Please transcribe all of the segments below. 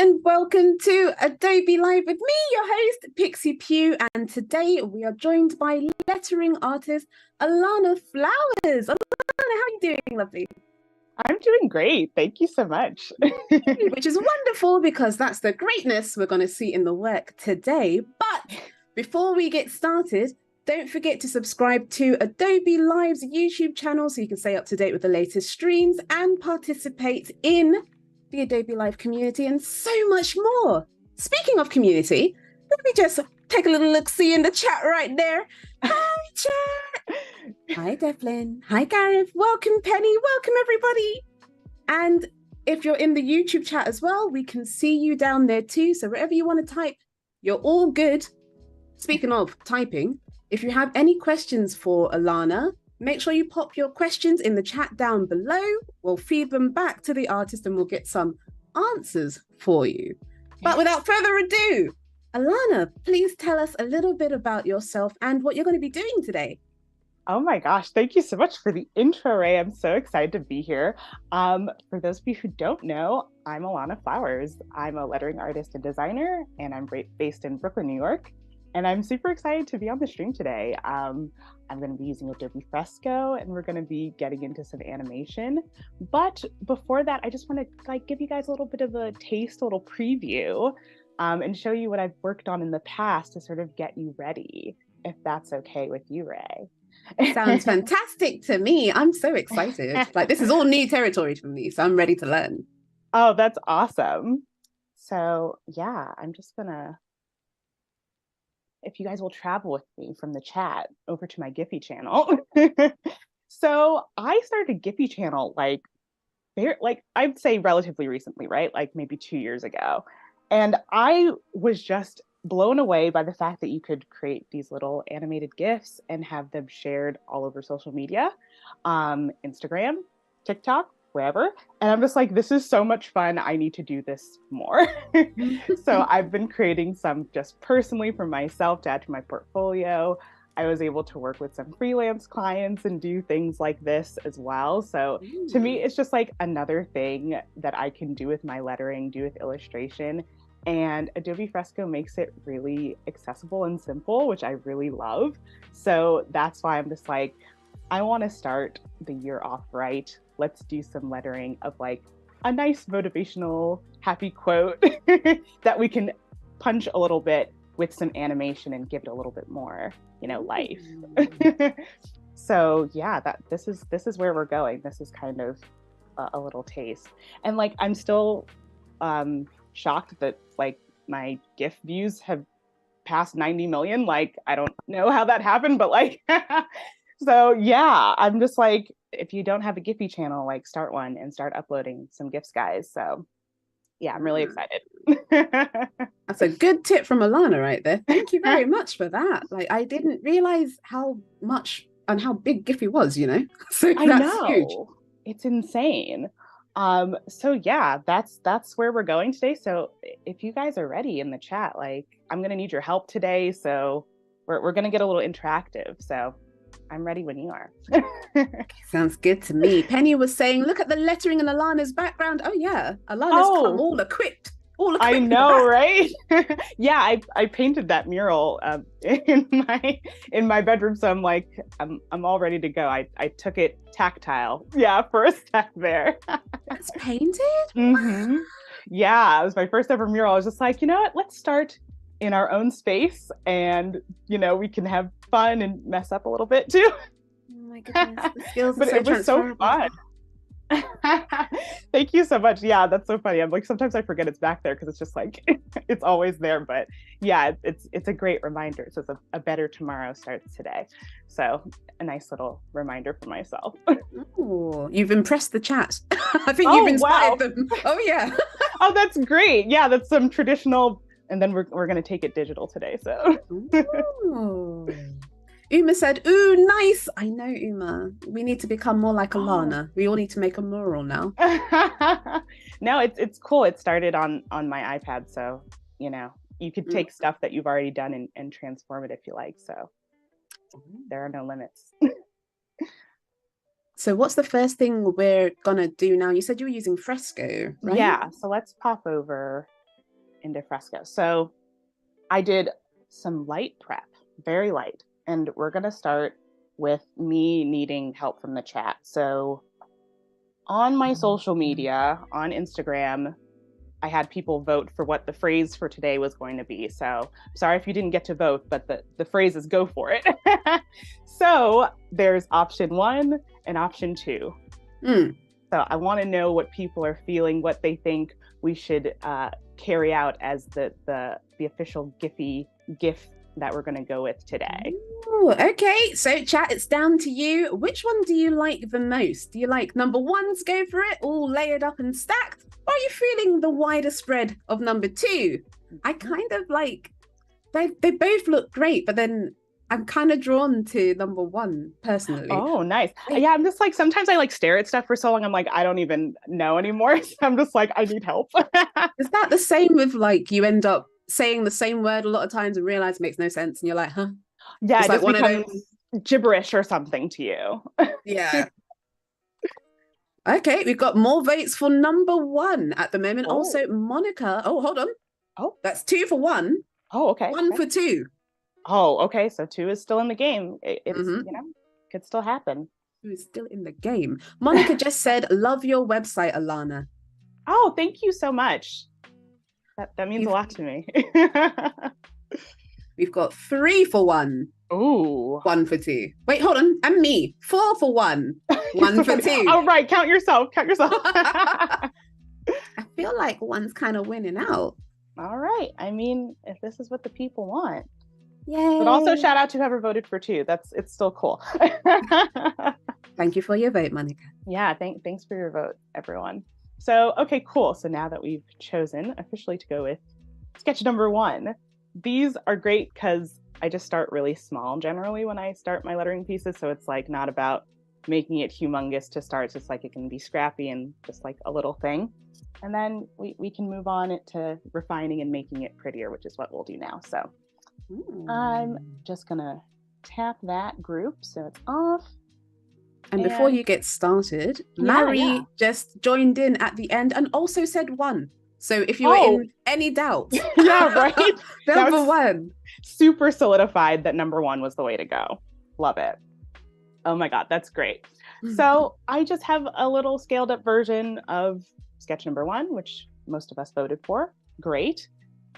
and welcome to Adobe Live with me, your host, Pixie Pugh. And today we are joined by lettering artist Alanna Flowers. Alanna, how are you doing, lovely? I'm doing great. Thank you so much. Which is wonderful because that's the greatness we're going to see in the work today. But before we get started, don't forget to subscribe to Adobelive's YouTube channel so you can stay up to date with the latest streams and participate in the Adobe Live community and so much more. Speaking of community, let me just take a little look-see in the chat right there. Hi, chat. Hi, Devlin. Hi, Gareth. Welcome, Penny. Welcome, everybody. And if you're in the YouTube chat as well, we can see you down there too. So wherever you want to type, you're all good. Speaking of typing, if you have any questions for Alanna, make sure you pop your questions in the chat down below. We'll feed them back to the artist and we'll get some answers for you. But without further ado, Alanna, please tell us a little bit about yourself and what you're going to be doing today. Oh my gosh, thank you so much for the intro, Ray. I'm so excited to be here. For those of you who don't know, I'm Alanna Flowers. I'm a lettering artist and designer, and I'm based in Brooklyn, New York. And I'm super excited to be on the stream today. I'm going to be using Adobe Fresco, and we're going to be getting into some animation. But before that, I just want to give you guys a little bit of a taste, a little preview, and show you what I've worked on in the past to sort of get you ready, if that's okay with you, Ray. Sounds fantastic to me. I'm so excited. This is all new territory for me, so I'm ready to learn. Oh, that's awesome. So yeah, I'm just gonna, if you guys will travel with me from the chat over to my Giphy channel. So I started a Giphy channel I'd say relatively recently, right? Like maybe 2 years ago. And I was just blown away by the fact that you could create these little animated GIFs and have them shared all over social media, Instagram, TikTok, wherever. And I'm just like, this is so much fun. I need to do this more. So I've been creating some just personally for myself to add to my portfolio. I was able to work with some freelance clients and do things like this as well. So to me, it's just like another thing that I can do with my lettering, do with illustration. And Adobe Fresco makes it really accessible and simple, which I really love. So that's why I'm just like, I want to start the year off right. Let's do some lettering of like a nice motivational, happy quote that we can punch a little bit with some animation and give it a little bit more, life. So yeah, this is where we're going. This is kind of a little taste. And like, I'm still shocked that like my GIF views have passed 90 million. Like, I don't know how that happened, but like, so yeah, I'm just like, if you don't have a Giphy channel, like start one and start uploading some GIFs, guys. So yeah, I'm really excited. That's a good tip from Alanna right there. Thank you very much for that. Like, I didn't realize how much and how big Giphy was, So I that's know. huge. It's insane. So yeah, that's where we're going today. So if you guys are ready in the chat, like I'm gonna need your help today. So we're gonna get a little interactive. So I'm ready when you are. Sounds good to me. Penny was saying, look at the lettering in Alanna's background. Oh yeah, Alanna's come all equipped. I know, right? Yeah, I painted that mural in my bedroom, so I'm like, I'm all ready to go. I took it tactile, yeah, for a step there. That's painted? Mm-hmm. Yeah, it was my first ever mural. I was just like, you know what? Let's start in our own space, and we can have fun and mess up a little bit too. Oh my goodness, the skills but it was so fun. Thank you so much. Yeah, that's so funny. I'm like, sometimes I forget it's back there because it's just like it's always there. But yeah, it's a great reminder. So it's a better tomorrow starts today. So a nice little reminder for myself. Oh, you've impressed the chat. I think you've inspired them. Oh yeah. Oh, that's great. Yeah, that's some traditional, and then we're gonna take it digital today. So Uma said, ooh, nice. I know, Uma. We need to become more like Alanna. We all need to make a mural now. No, it's cool. It started on my iPad. So, you could take stuff that you've already done and transform it if you like. So there are no limits. So what's the first thing we're going to do now? You said you were using Fresco, right? Yeah. So let's pop over into Fresco. So I did some light prep, very light, and we're going to start with me needing help from the chat. So on my social media, on Instagram, I had people vote for what the phrase for today was going to be. So sorry if you didn't get to vote, but the phrase is go for it. So there's option 1 and option 2. So I want to know what people are feeling, what they think we should carry out as the official GIF that we're going to go with today. Ooh, okay, so chat, it's down to you. Which one do you like the most? Do you like number 1's go for it, all layered up and stacked? Or are you feeling the wider spread of number 2? I kind of like, they both look great, but then I'm kind of drawn to number 1 personally. Oh, nice. Yeah, I'm just like, sometimes I like stare at stuff for so long, I'm like, I don't even know anymore. So I'm just like, I need help. Is that the same with like, you end up saying the same word a lot of times and realize it makes no sense and you're like, huh? Yeah, it's it like just one becomes of those gibberish or something to you. Yeah. Okay, we've got more votes for number 1 at the moment. Also, Monica. Oh, hold on. Oh, that's 2 for 1. Oh, okay. 1 for 2. Oh, okay. So 2 is still in the game. It's you know, could still happen. 2 is still in the game. Monica just said, "Love your website, Alanna." Oh, thank you so much. That means a lot to me. We've got 3 for 1. Ooh. 1 for 2. Wait, hold on. And me. 4 for 1. 1 for 2. Oh, right. Count yourself. Count yourself. I feel like 1's kind of winning out. All right. I mean, if this is what the people want. Yay. But also shout out to whoever voted for 2. It's still cool. Thank you for your vote, Monica. Yeah, thanks for your vote, everyone. So, okay, cool. So now that we've chosen officially to go with sketch number 1, these are great because I just start really small generally when I start my lettering pieces. So it's like not about making it humongous to start. It's just like it can be scrappy and just like a little thing. And then we can move on to refining and making it prettier, which is what we'll do now. So I'm just going to tap that group so it's off. And before you get started, Mary just joined in at the end and also said 1. So if you were in any doubt, yeah, right. number 1. Super solidified that number 1 was the way to go. Love it. Oh my God, that's great. So I just have a little scaled up version of sketch number 1, which most of us voted for. Great.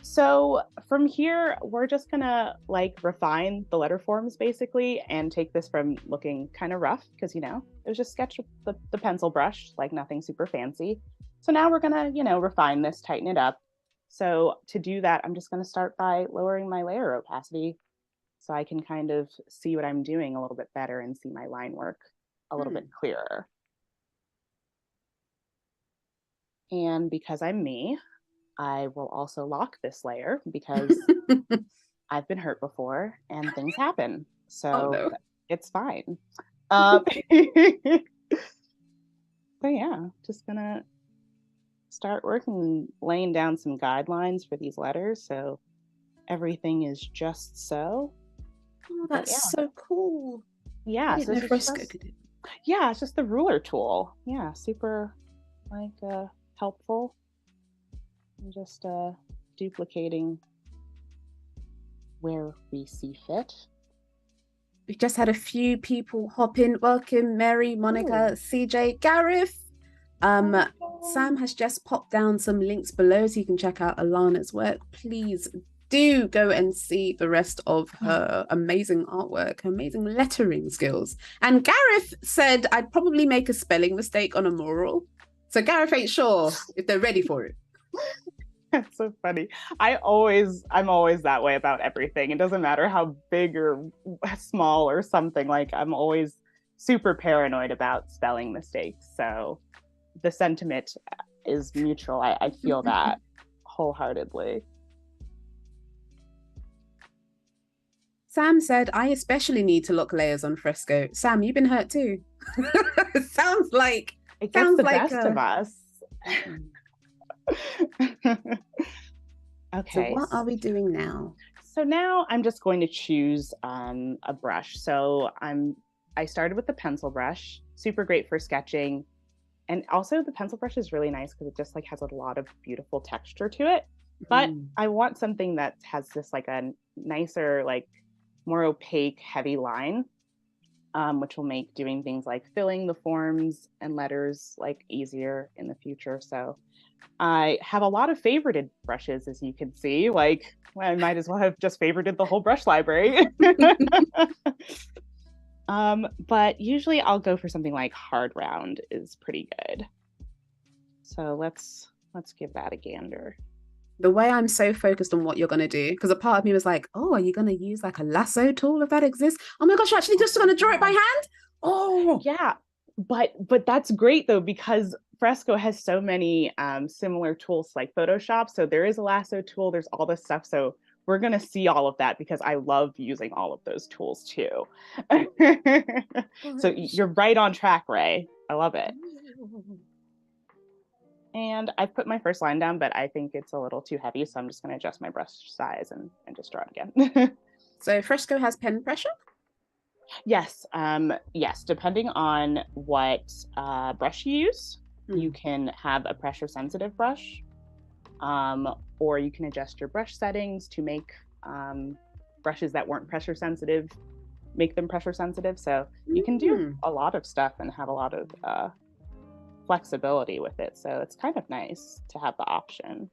So from here, we're just gonna like refine the letter forms basically and take this from looking kind of rough because, you know, it was just sketch with the pencil brush, like nothing super fancy. So now we're gonna, you know, refine this, tighten it up. So to do that, I'm just gonna start by lowering my layer opacity so I can kind of see what I'm doing a little bit better and see my line work a little bit clearer. And because I'm me, I will also lock this layer because I've been hurt before and things happen. So it's fine. So yeah, just gonna start working, laying down some guidelines for these letters. So everything is just so. Oh, that's so cool. Yeah. So Fresco could do. Yeah, it's just the ruler tool. Yeah, super like helpful. I'm just duplicating where we see fit. We've just had a few people hop in. Welcome, Mary, Monica, CJ, Gareth. Sam has just popped down some links below so you can check out Alanna's work. Please do go and see the rest of her amazing artwork, her amazing lettering skills. And Gareth said I'd probably make a spelling mistake on a mural. So Gareth ain't sure if they're ready for it. That's so funny. I'm always that way about everything. It doesn't matter how big or small or something. Like I'm always super paranoid about spelling mistakes. So the sentiment is mutual. I feel that wholeheartedly. Sam said, I especially need to lock layers on Fresco. Sam, you've been hurt too. It sounds like it gets the best of us. Okay. So what are we doing now? So now I'm just going to choose a brush. So I started with the pencil brush, super great for sketching. And also the pencil brush is really nice because it just like has a lot of beautiful texture to it. But I want something that has this like a nicer, like more opaque, heavy line, which will make doing things like filling the forms and letters like easier in the future. So I have a lot of favorited brushes, as you can see. Like, I might as well have just favorited the whole brush library. But usually I'll go for something like hard round is pretty good. So let's give that a gander. The way I'm so focused on what you're going to do, because a part of me was like, oh, are you going to use like a lasso tool if that exists? Oh my gosh, you're actually just going to draw it by hand? Oh, yeah. But that's great though, because Fresco has so many similar tools like Photoshop. So there is a lasso tool, there's all this stuff. So we're going to see all of that because I love using all of those tools too. So you're right on track, Ray. I love it. And I've put my first line down, but I think it's a little too heavy. So I'm just going to adjust my brush size and just draw it again. So Fresco has pen pressure? Yes. Yes. Depending on what brush you use, you can have a pressure sensitive brush, or you can adjust your brush settings to make brushes that weren't pressure sensitive, make them pressure sensitive. So you can do a lot of stuff and have a lot of flexibility with it. So it's kind of nice to have the option.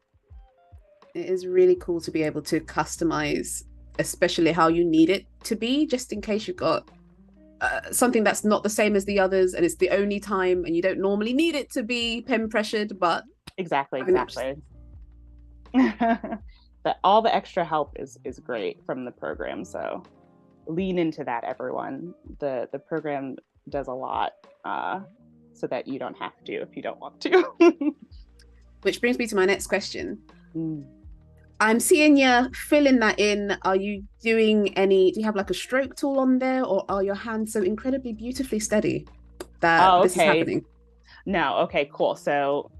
It is really cool to be able to customize, especially how you need it to be, just in case you've got something that's not the same as the others and it's the only time and you don't normally need it to be pen pressured, but exactly. But all the extra help is great from the program, so lean into that, everyone. The program does a lot so that you don't have to if you don't want to. Which brings me to my next question. I'm seeing you filling that in. Are you doing do you have like a stroke tool on there, or are your hands so incredibly beautifully steady that this is happening? No, okay, cool. So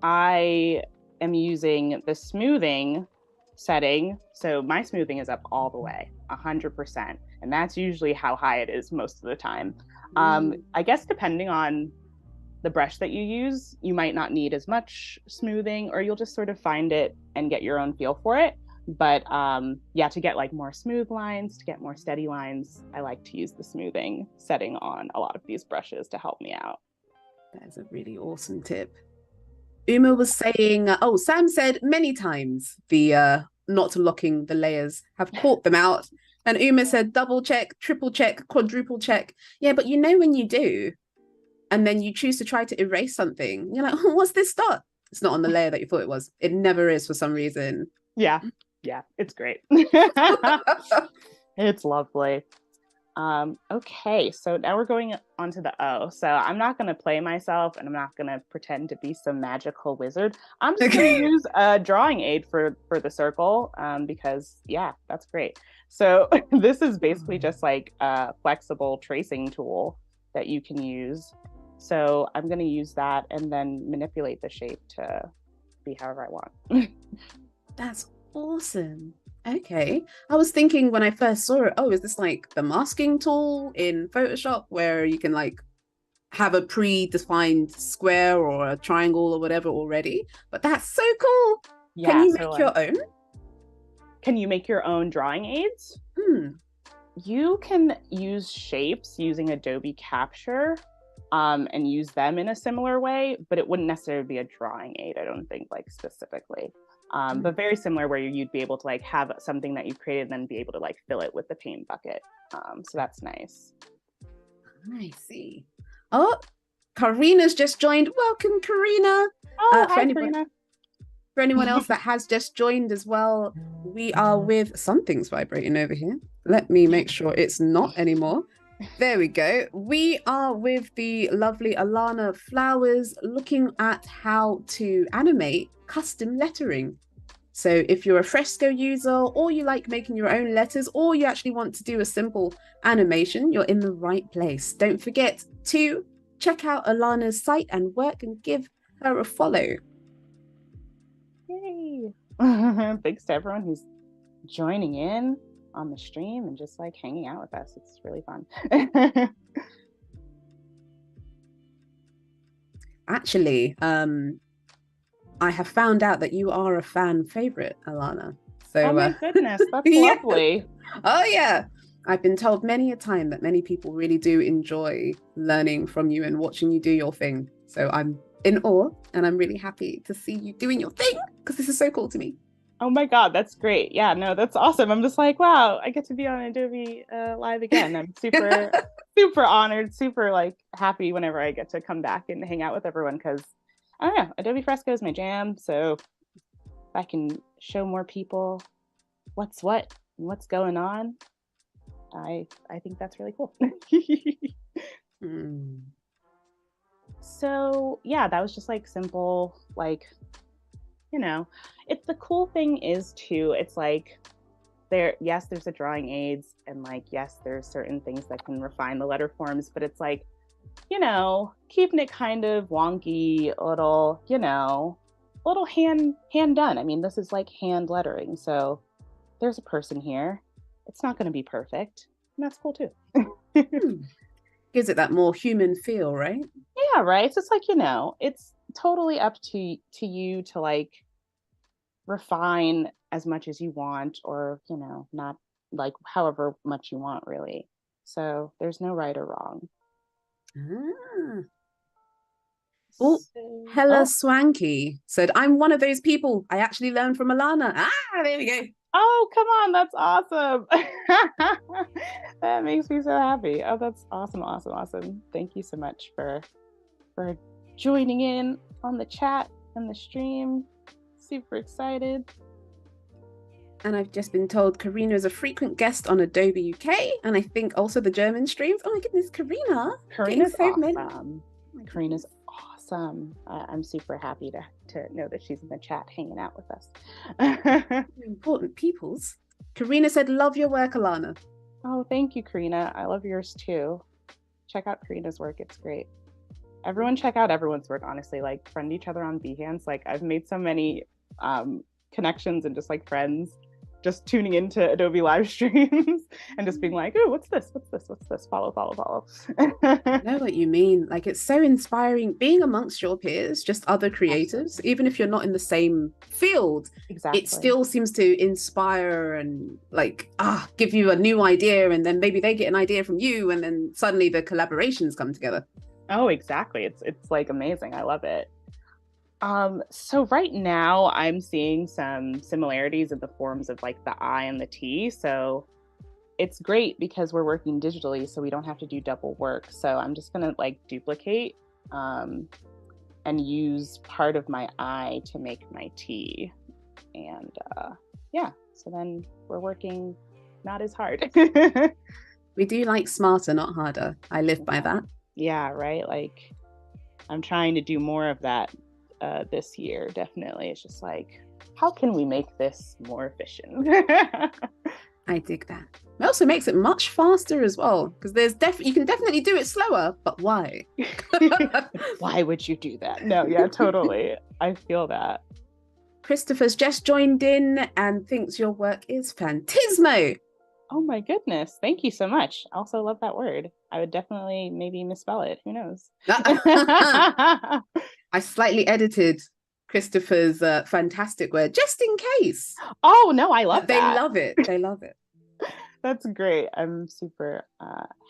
I am using the smoothing setting. So my smoothing is up all the way, 100%. And that's usually how high it is most of the time. I guess depending on the brush that you use, you might not need as much smoothing, or you'll just sort of find it and get your own feel for it. But yeah, to get like more smooth lines, to get more steady lines, I like to use the smoothing setting on a lot of these brushes to help me out. That is a really awesome tip. Uma was saying, Sam said many times the not locking the layers have caught them out. And Uma said double check, triple check, quadruple check. Yeah, but you know when you do, and then you choose to try to erase something, you're like, oh, what's this dot? It's not on the layer that you thought it was. It never is for some reason. Yeah, it's great. It's lovely. Okay, so now we're going on to the O. So I'm not going to play myself and I'm not going to pretend to be some magical wizard. I'm just going to use a drawing aid for the circle because, yeah, that's great. So this is basically just like a flexible tracing tool that you can use. So I'm going to use that and then manipulate the shape to be however I want. That's awesome. Okay. I was thinking when I first saw it, is this like the masking tool in Photoshop where you can like have a predefined square or a triangle or whatever already? But that's so cool. Yeah, can you make your own? Can you make your own drawing aids? You can use shapes using Adobe Capture and use them in a similar way, but it wouldn't necessarily be a drawing aid, I don't think, like specifically. But very similar, where you'd be able to like have something that you've created and then be able to like fill it with the paint bucket. So that's nice. I see. Oh, Karina's just joined. Welcome, Karina. Hi, Karina. For anyone else that has just joined as well, we are with something's vibrating over here. Let me make sure it's not anymore. There we go. We are with the lovely Alanna Flowers, looking at how to animate custom lettering. So if you're a Fresco user, or you like making your own letters, or you actually want to do a simple animation, you're in the right place. Don't forget to check out Alanna's site and work and give her a follow. Yay! Thanks to everyone who's joining in on the stream and just like hanging out with us. It's really fun. Actually, I have found out that you are a fan favorite, Alanna. So, Oh my goodness, that's yeah. lovely. Oh yeah. I've been told many a time that many people really do enjoy learning from you and watching you do your thing. So I'm in awe and I'm really happy to see you doing your thing because this is so cool to me. Oh my God, that's great. Yeah, no, that's awesome. I'm just like, wow, I get to be on Adobe Live again. I'm super, super honored, super like happy whenever I get to come back and hang out with everyone because I don't know, Adobe Fresco is my jam. So if I can show more people what's what and what's going on, I think that's really cool. Mm. So yeah, that was just like simple, like, you know, it's the cool thing is too, it's like yes, there's the drawing aids and like, yes, there's certain things that can refine the letter forms, but it's like, keeping it kind of wonky, a little, a little hand done. I mean, this is like hand lettering. So there's a person here. It's not going to be perfect. And that's cool too. Gives it that more human feel, right? Yeah, right. So it's like, it's totally up to you to like refine as much as you want or, not like however much you want really. So there's no right or wrong. Ah. Oh, Hella Oh, Swanky said, I'm one of those people. I actually learned from Alanna. Ah, there we go. oh, come on. That's awesome. That makes me so happy. Oh, that's awesome. Awesome. Awesome. Thank you so much for joining in on the chat and the stream. Super excited. And I've just been told Karina is a frequent guest on Adobe UK, and I think also the German streams. Oh my goodness, Karina's so awesome. Karina's awesome. I'm super happy to know that she's in the chat hanging out with us. Important peoples. Karina said, love your work, Alanna. Oh, thank you, Karina. I love yours too. Check out Karina's work. It's great. Everyone check out everyone's work, honestly. Like, friend each other on Behance. Like, I've made so many connections and just like friends just tuning into Adobe live streams and just being like, oh, what's this? Follow. I know what you mean. Like, it's so inspiring being amongst your peers, just other creatives, even if you're not in the same field. Exactly. It still seems to inspire and like, give you a new idea. And then maybe they get an idea from you. And then suddenly the collaborations come together. Oh, exactly. It's like amazing. I love it. So right now I'm seeing some similarities in the forms of like the I and the T. So it's great because we're working digitally, so we don't have to do double work. So I'm just gonna like duplicate and use part of my I to make my T. And yeah, so then we're working not as hard. We do like smarter, not harder. I live by that. Yeah, right. Like I'm trying to do more of that this year. Definitely. It's just like, how can we make this more efficient? I dig that. It also makes it much faster as well, because you can definitely do it slower, but why? Why would you do that? No, yeah, totally. I feel that. Christopher's just joined in and thinks your work is fantismo. Oh my goodness. Thank you so much. I also love that word. I would definitely maybe misspell it. Who knows? I slightly edited Christopher's fantastic word just in case. Oh no, I love that. They love it. That's great. I'm super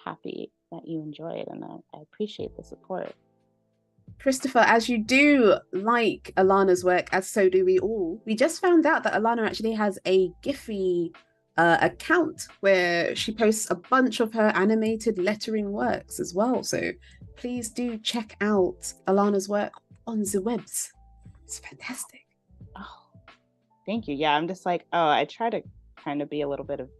happy that you enjoy it, and I appreciate the support. Christopher, as you do like Alanna's work, as so do we all, we just found out that Alanna actually has a Giphy account where she posts a bunch of her animated lettering works as well. So please do check out Alanna's work on the webs. It's fantastic. Oh, thank you. Yeah, I'm just like, I try to kind of be a little bit of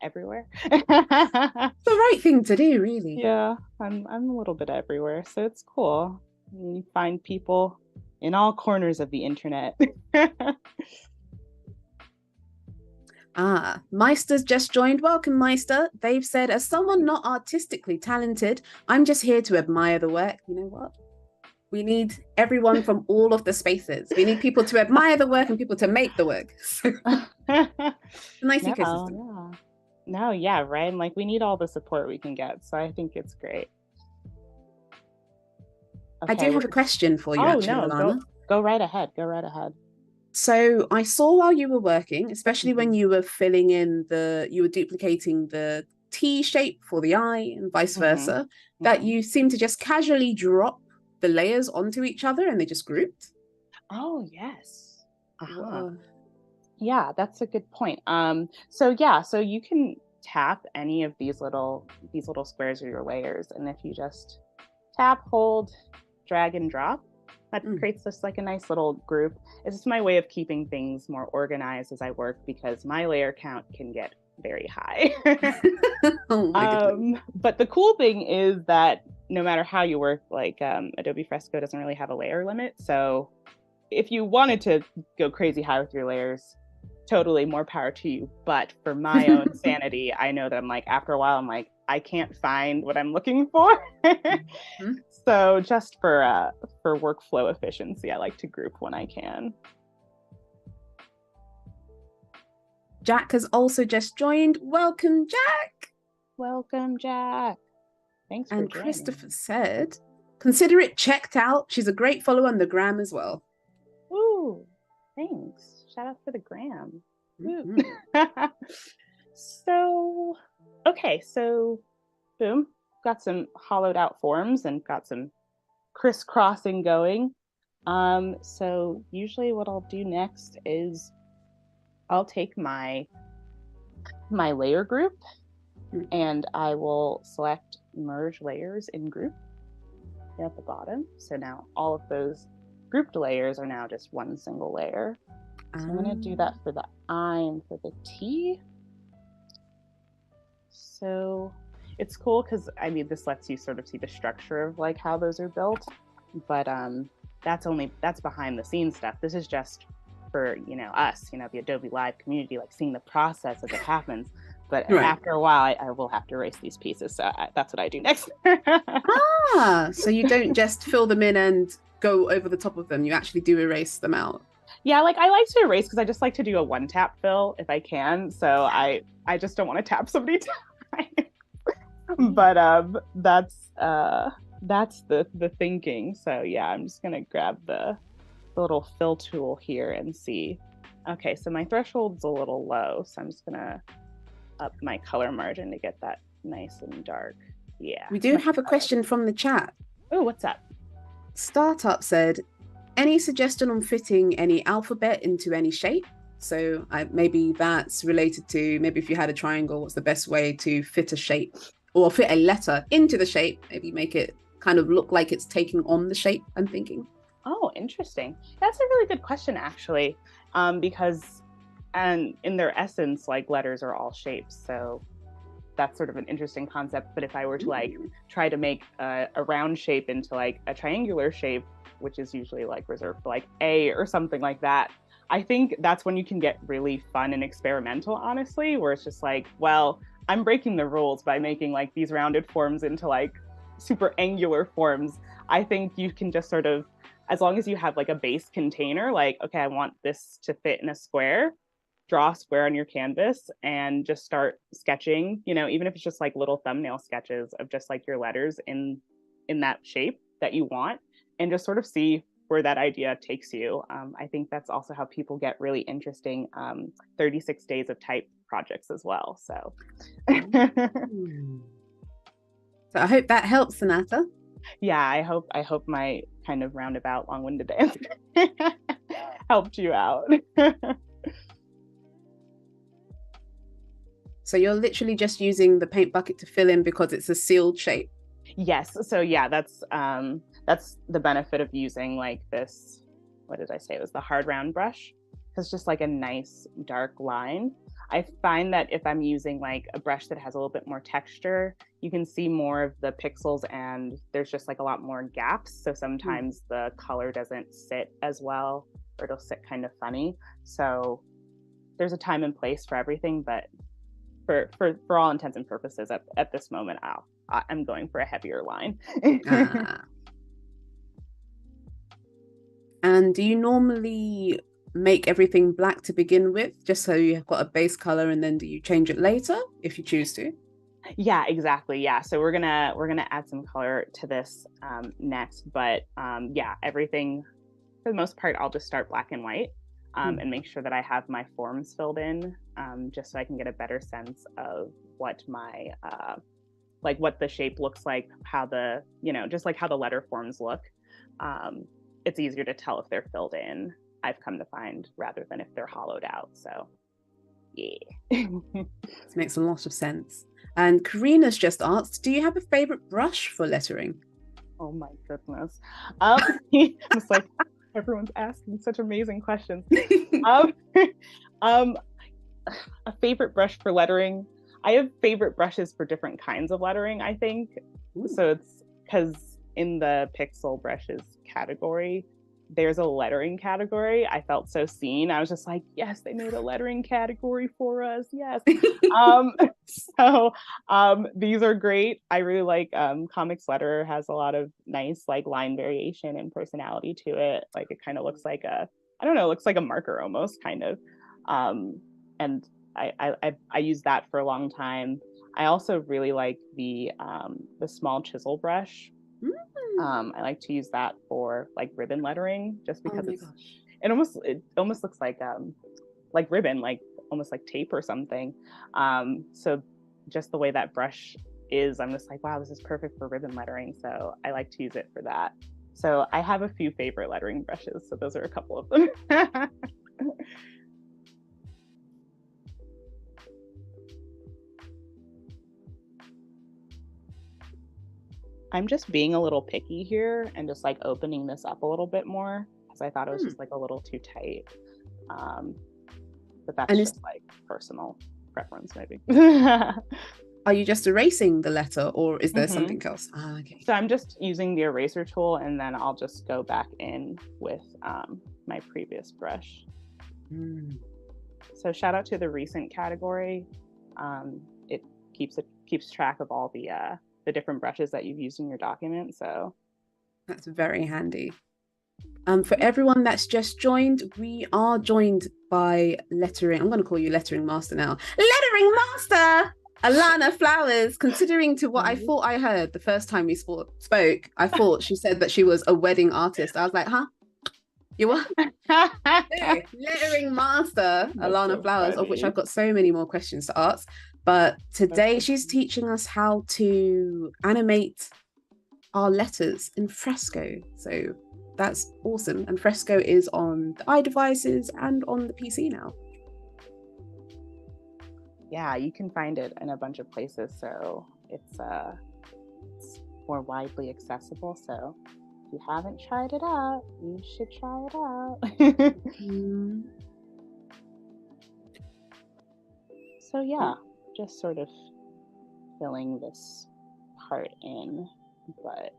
everywhere. The right thing to do, really. Yeah, I'm a little bit everywhere, so it's cool. You find people in all corners of the internet. Meister's just joined. Welcome, Meister. They've said, as someone not artistically talented, I'm just here to admire the work. You know what? We need everyone from all of the spaces. We need people to admire the work and people to make the work. Nice ecosystem. Yeah. No, yeah, right. And like we need all the support we can get. So I think it's great. Okay, I do have a question for you, actually, Alanna. Go right ahead. Go right ahead. So I saw while you were working, especially when Mhm. you were you were duplicating the T shape for the eye and vice Mhm. versa, that Mhm. you seem to just casually drop the layers onto each other and they just grouped. Oh, yes. Uh-huh. Whoa. Yeah, that's a good point. So yeah, so you can tap any of these little squares or your layers, and if you just tap, hold, drag and drop, that Mm. creates this like a nice little group. It's just my way of keeping things more organized as I work because my layer count can get very high. Oh my goodness. But the cool thing is that no matter how you work, like Adobe Fresco doesn't really have a layer limit. So if you wanted to go crazy high with your layers, totally more power to you. But for my own sanity, I know that I'm like, after a while, I'm like, I can't find what I'm looking for. Mhm. So just for workflow efficiency, I like to group when I can. Jack has also just joined. Welcome, Jack. Welcome, Jack. Thanks for And joining. Christopher said, consider it checked out. She's a great follower on the gram as well. Ooh, thanks. Shout out for the gram. Ooh. Mhm. So, okay, so boom, got some hollowed out forms and got some crisscrossing going. So usually what I'll do next is I'll take my layer group Mm. and I will select merge layers in group at the bottom. So now all of those grouped layers are now just one single layer. So I'm going to do that for the I and for the T. So it's cool because I mean this lets you sort of see the structure of like how those are built, but that's behind the scenes stuff. This is just for us, the Adobe Live community, like seeing the process as it happens. But Right. after a while, I will have to erase these pieces. So that's what I do next. So you don't just fill them in and go over the top of them. You actually do erase them out. Yeah, like I like to erase because I just like to do a one tap fill if I can. So I just don't want to tap somebody time. But that's the thinking. So yeah, I'm just gonna grab the little fill tool here and see. Okay, so my threshold's a little low, so I'm just gonna up my color margin to get that nice and dark. Yeah. We do have a question from the chat. Oh, what's up? Startup said, any suggestion on fitting any alphabet into any shape? So maybe that's related to maybe if you had a triangle, what's the best way to fit a shape or fit a letter into the shape? Maybe make it kind of look like it's taking on the shape, I'm thinking. Oh, interesting. That's a really good question, actually, because and in their essence, like letters are all shapes. So that's sort of an interesting concept. But if I were to like try to make a round shape into like a triangular shape, which is usually like reserved for like A or something like that, I think that's when you can get really fun and experimental, honestly, where it's just like, well, I'm breaking the rules by making like these rounded forms into like super angular forms. I think you can just sort of, as long as you have like a base container, like, okay, I want this to fit in a square, draw a square on your canvas and just start sketching, even if it's just like little thumbnail sketches of just like your letters in that shape that you want, and just sort of see where that idea takes you. I think that's also how people get really interesting 36 days of type projects as well. So So I hope that helps, Sonata. yeah, I hope my kind of roundabout long-winded answer helped you out. So you're literally just using the paint bucket to fill in because it's a sealed shape. Yes. So yeah, that's the benefit of using like this, what did I say? It was the hard round brush. It's just like a nice dark line. I find that if I'm using like a brush that has a little bit more texture, you can see more of the pixels and there's just like a lot more gaps. So sometimes the color doesn't sit as well, or it'll sit kind of funny. So there's a time and place for everything, but for all intents and purposes at this moment, I'm going for a heavier line. Ah. And do you normally make everything black to begin with, just so you've got a base color, and then do you change it later if you choose to? Yeah, exactly. Yeah, so we're gonna add some color to this next, but yeah, everything for the most part, I'll just start black and white and make sure that I have my forms filled in, just so I can get a better sense of what my, like what the shape looks like, how the, just like how the letter forms look. It's easier to tell if they're filled in, I've come to find, rather than if they're hollowed out. So yeah. This makes a lot of sense. And Karina's just asked, do you have a favorite brush for lettering? Oh my goodness. It's like everyone's asking such amazing questions. A favorite brush for lettering. I have favorite brushes for different kinds of lettering, I think. Ooh. So it's because in the pixel brushes category, there's a lettering category. I felt so seen. I was just like, yes, they made a lettering category for us. Yes. So these are great. I really like Comics Letterer has a lot of nice like line variation and personality to it. Like it kind of looks like looks like a marker almost kind of. And I used that for a long time. I also really like the small chisel brush. I like to use that for like ribbon lettering, just because it almost looks like ribbon, like almost like tape or something. So just the way that brush is, I'm just like, wow, this is perfect for ribbon lettering. So I like to use it for that. So I have a few favorite lettering brushes. So those are a couple of them. I'm just being a little picky here and just like opening this up a little bit more because I thought it was just like a little too tight. But that's just like personal preference maybe. Are you just erasing the letter or is there something else? Okay. So I'm just using the eraser tool and then I'll just go back in with my previous brush. So shout out to the recent category. It keeps track of all the different brushes that you've used in your document. So that's very handy. For everyone that's just joined, we are joined by lettering. I'm going to call you lettering master now. Lettering master, Alanna Flowers. Considering to what I thought I heard the first time we spoke, I thought she said that she was a wedding artist. I was like, huh? You what? Lettering master, Alanna Flowers, of which I've got so many more questions to ask. But today she's teaching us how to animate our letters in Fresco. So that's awesome. And Fresco is on the iDevices and on the PC now. Yeah, you can find it in a bunch of places. So it's more widely accessible. So if you haven't tried it out, you should try it out. So yeah, just sort of filling this part in, but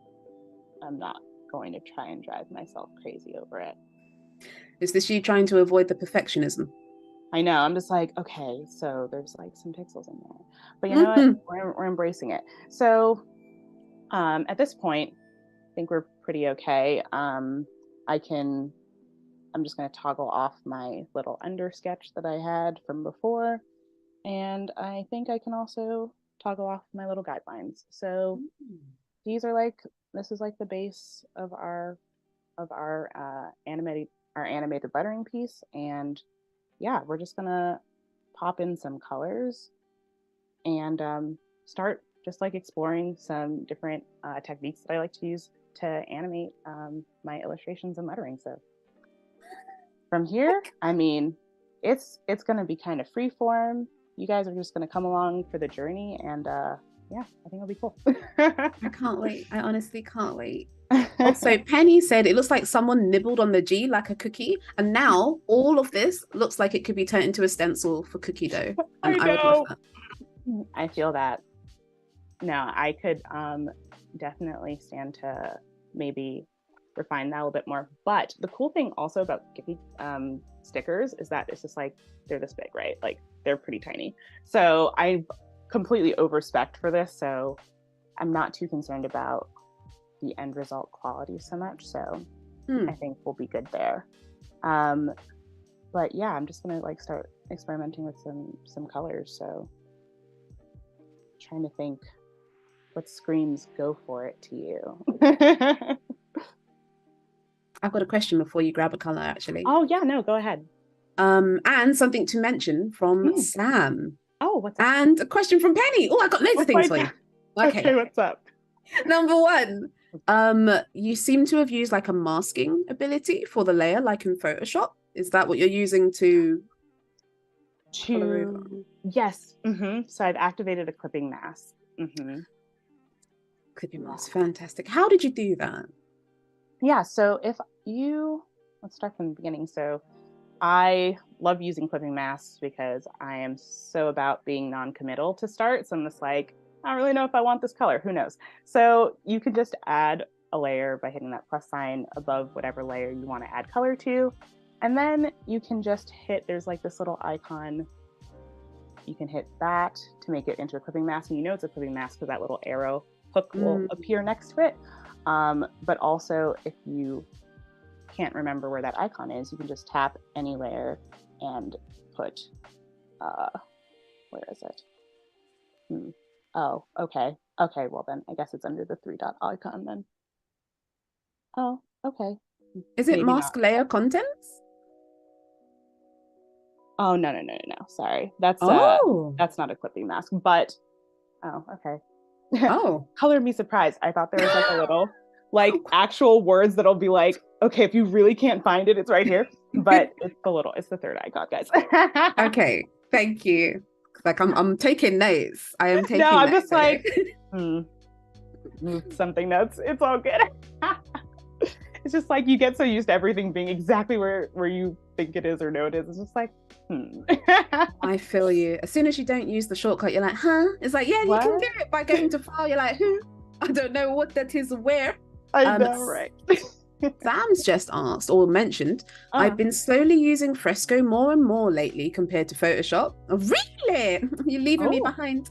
I'm not going to try and drive myself crazy over it. Is this you trying to avoid the perfectionism? I know. I'm just like, okay, so there's like some pixels in there, but you know what? We're embracing it. So at this point, I think we're pretty okay. I'm just going to toggle off my little under sketch that I had from before. And I think I can also toggle off my little guidelines. So these are like, this is like the base of our animated lettering piece. And yeah, we're just gonna pop in some colors and start just like exploring some different techniques that I like to use to animate my illustrations and lettering. So from here, I mean, it's gonna be kind of free form. You guys are just gonna come along for the journey, and yeah, I think it'll be cool. I can't wait. I honestly can't wait. Also, Penny said it looks like someone nibbled on the G like a cookie, and now all of this looks like it could be turned into a stencil for cookie dough. And I would love that. I feel that. No, I could definitely stand to maybe refine that a little bit more. But the cool thing also about Giphy stickers is that it's just like they're this big, right? Like they're pretty tiny. So I completely overspec'd for this, so I'm not too concerned about the end result quality so much. So I think we'll be good there. But yeah, I'm just gonna like start experimenting with some colors. So trying to think what screams go for it to you. I've got a question before you grab a color, actually. Oh yeah, no, go ahead. And something to mention from Sam. Oh, what's up? And a question from Penny. Oh, I got loads of things for you. Okay, what's up? Number one, you seem to have used like a masking ability for the layer, like in Photoshop. Is that what you're using to color over? Yes. So I've activated a clipping mask. Clipping mask, fantastic. How did you do that? Yeah, so let's start from the beginning. So I love using clipping masks because I am so about being non-committal to start. So I'm just like, I don't really know if I want this color. Who knows? So you can just add a layer by hitting that plus sign above whatever layer you want to add color to. And then you can just there's like this little icon. You can hit that to make it into a clipping mask. And you know it's a clipping mask because that little arrow hook will appear next to it. But also if you can't remember where that icon is, you can just tap any layer and put, where is it? Oh, okay. Okay, well then, I guess it's under the 3-dot icon then. Oh, okay. Is it mask layer contents? Oh, no. Sorry. That's not a clipping mask, but, oh, okay. Oh. Color me surprised. I thought there was like a little, like actual words that'll be like, okay, if you really can't find it, it's right here. But it's the third icon, guys. Okay, thank you. Like I'm taking notes. I am taking no, I'm notes, just like, something notes. It's all good. It's just like you get so used to everything being exactly where you think it is or know it is. It's just like, I feel you. As soon as you don't use the shortcut, you're like, huh? It's like, yeah, what? You can do it by going to file. You're like, who? I don't know what that is, where. I know, right? Sam's just asked or mentioned, I've been slowly using Fresco more and more lately compared to Photoshop. Oh, really? You're leaving me behind.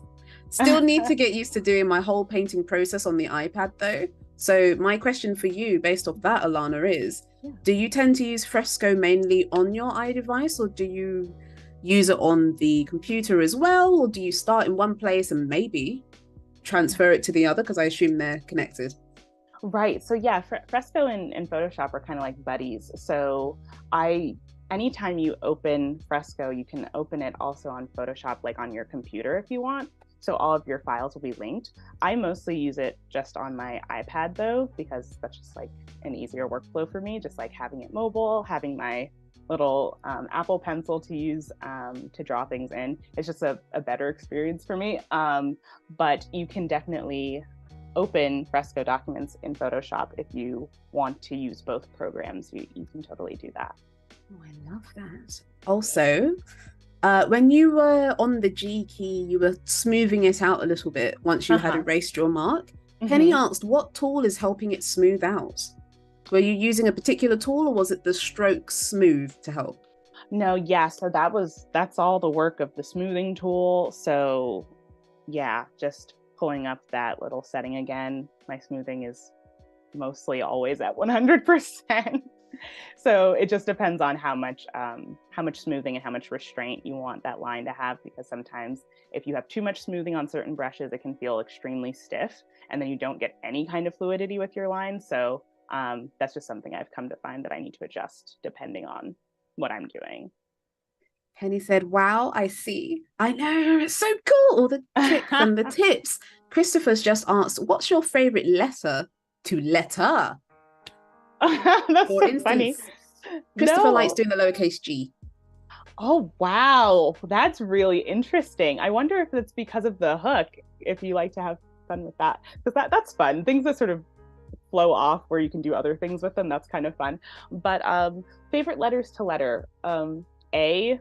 Still need to get used to doing my whole painting process on the iPad though. So my question for you based off that, Alanna, is do you tend to use Fresco mainly on your iDevice or do you use it on the computer as well? Or do you start in one place and maybe transfer it to the other? Because I assume they're connected. Right. So yeah, Fresco and Photoshop are kind of like buddies. So anytime you open Fresco, you can open it also on Photoshop, like on your computer if you want. So all of your files will be linked. I mostly use it just on my iPad though, because that's just like an easier workflow for me, just like having it mobile, having my little Apple Pencil to use to draw things in. It's just a better experience for me. But you can definitely open Fresco documents in Photoshop if you want to use both programs. You can totally do that. Oh, I love that. Also, when you were on the G key, you were smoothing it out a little bit once you had erased your mark. Penny asked, what tool is helping it smooth out? Were you using a particular tool or was it the stroke smooth to help? No, yeah, so that's all the work of the smoothing tool. So yeah, just pulling up that little setting again. My smoothing is mostly always at 100%. So it just depends on how much smoothing and how much restraint you want that line to have, because sometimes if you have too much smoothing on certain brushes, it can feel extremely stiff and then you don't get any kind of fluidity with your line. So that's just something I've come to find that I need to adjust depending on what I'm doing. Penny said, wow, I see. I know, it's so cool. All the tricks and the tips. Christopher's just asked, what's your favorite letter to letter? That's For so instance, funny. Christopher likes doing the lowercase g. Oh, wow. That's really interesting. I wonder if it's because of the hook, if you like to have fun with that. Because that's fun. Things that sort of flow off where you can do other things with them, that's kind of fun. But favorite letters to letter, A,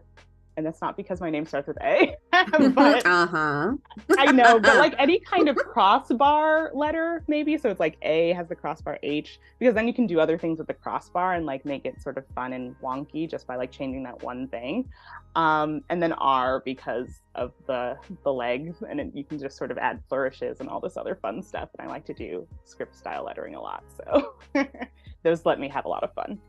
and that's not because my name starts with A, but I know, but like any kind of crossbar letter maybe. So it's like A has the crossbar H, because then you can do other things with the crossbar and like make it sort of fun and wonky just by like changing that one thing. And then R because of the legs, and you can just sort of add flourishes and all this other fun stuff. And I like to do script style lettering a lot. So those let me have a lot of fun.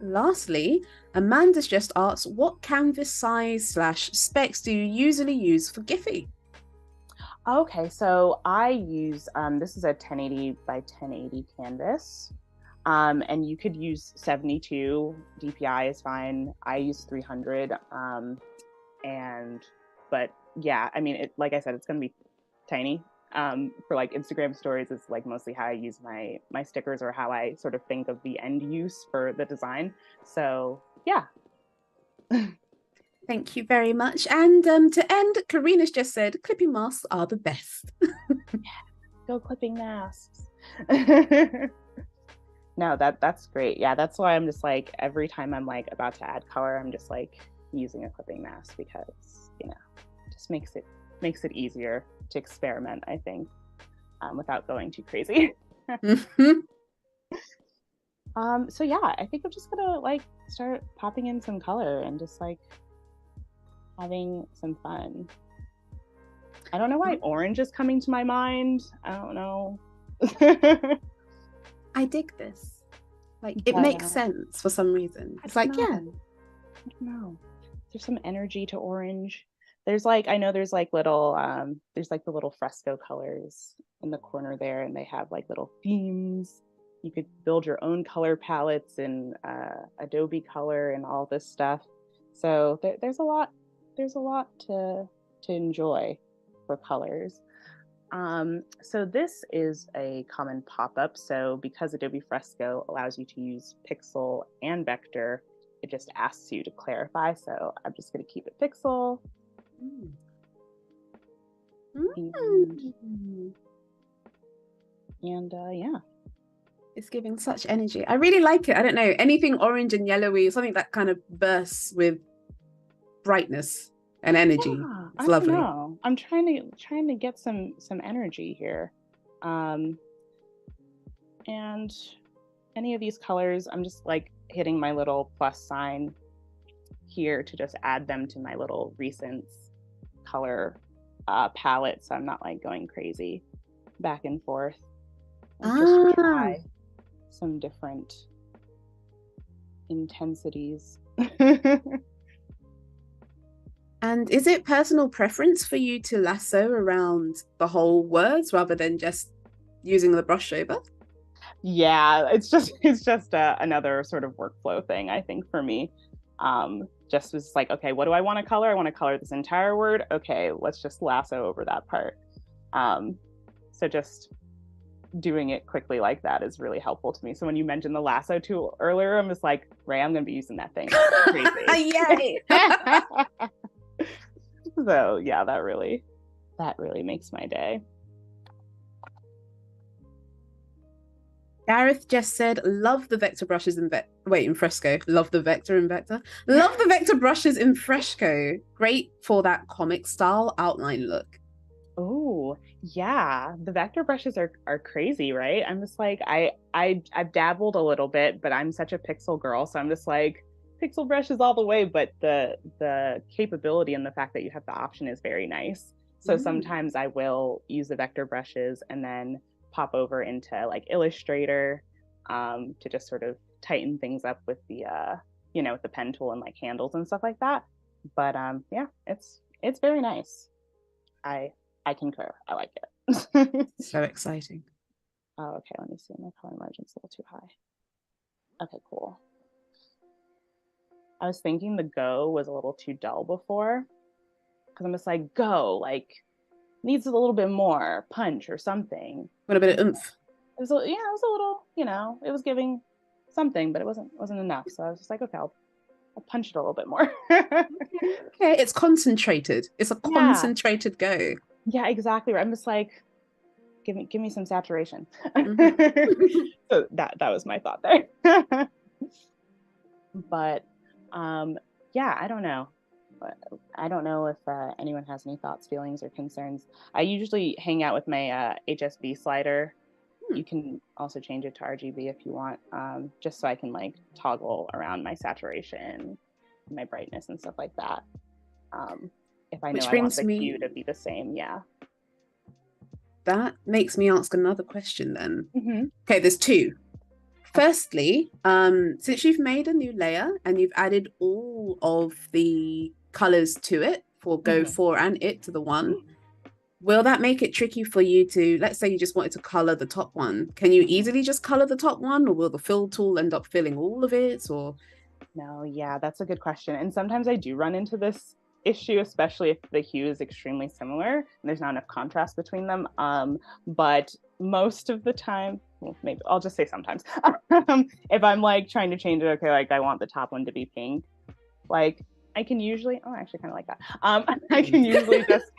Lastly, Amanda's just asked, what canvas size / specs do you usually use for Giphy? Okay, so I use, this is a 1080 by 1080 canvas. And you could use 72 DPI is fine. I use 300. But yeah, I mean, like I said, it's going to be tiny. For like Instagram stories is like mostly how I use my stickers, or how I sort of think of the end use for the design. So yeah. Thank you very much. And to end, Karina's just said clipping masks are the best. Go clipping masks. No, that's great. Yeah, that's why I'm just like, every time I'm like about to add color, I'm just like using a clipping mask, because it just makes it easier to experiment, I think, without going too crazy. So yeah, I think I'm just gonna like start popping in some color and just like having some fun. I don't know why orange is coming to my mind. I don't know. I dig this. Like, it makes sense for some reason. It's like, yeah. I don't know. There's some energy to orange. There's like, I know there's like little, there's like the little fresco colors in the corner there, and they have like little themes. You could build your own color palettes in Adobe Color and all this stuff. So there's a lot to enjoy for colors. So this is a common pop-up. So because Adobe Fresco allows you to use pixel and vector, it just asks you to clarify. So I'm just going to keep it pixel. And yeah. It's giving such energy. I really like it. I don't know, anything orange and yellowy, something that kind of bursts with brightness and energy. Yeah, it's lovely. Know. I'm trying to get some energy here. And any of these colors, I'm just like hitting my little plus sign here to just add them to my little recents color palette, so I'm not like going crazy back and forth. Just try some different intensities. And is it personal preference for you to lasso around the whole words rather than just using the brush over? Yeah, it's just another sort of workflow thing, I think, for me. Just was like, okay, what do I want to color? I want to color this entire word. Okay, let's just lasso over that part. So just doing it quickly like that is really helpful to me. So when you mentioned the lasso tool earlier, I'm just like, Ray, I'm going to be using that thing. Crazy. Yay! So yeah, that really makes my day. Gareth just said, love the vector brushes in Fresco. Love the vector in vector. Love the vector brushes in Fresco. Great for that comic style outline look. Oh yeah, the vector brushes are crazy, right? I'm just like, I've dabbled a little bit, but I'm such a pixel girl, so I'm just like, pixel brushes all the way. But the capability and the fact that you have the option is very nice. So sometimes I will use the vector brushes and then pop over into like Illustrator to just sort of tighten things up with the with the pen tool and like handles and stuff like that. But yeah, it's very nice. I concur. I like it. So exciting. Oh, okay. Let me see. My color margin's a little too high. Okay, cool. I was thinking the go was a little too dull before, because I'm just like, go, like, needs a little bit more punch or something. What a bit of oomph. It was a little, it was giving something, but it wasn't enough. So I was just like, okay, I'll punch it a little bit more. Okay, it's concentrated. It's a concentrated go. Yeah, exactly. I'm just like, give me some saturation. So that was my thought there. But yeah, I don't know. I don't know if anyone has any thoughts, feelings, or concerns. I usually hang out with my HSV slider. You can also change it to RGB if you want, just so I can like toggle around my saturation, my brightness, and stuff like that. If I know I want the hue to be the same, yeah. That makes me ask another question then. Okay, there's two. Firstly, since you've made a new layer and you've added all of the colors to it for Go 4 and it to the 1, Will that make it tricky for you to, let's say you just wanted to color the top one? Can you Mhm. easily just color the top one, or will the fill tool end up filling all of it? Or No, yeah, that's a good question. And sometimes I do run into this issue, especially if the hue is extremely similar and there's not enough contrast between them. But most of the time, well, maybe I'll just say sometimes, if I'm like trying to change it, okay, like I want the top one to be pink, like I can usually, oh, I actually kind of like that. I can usually just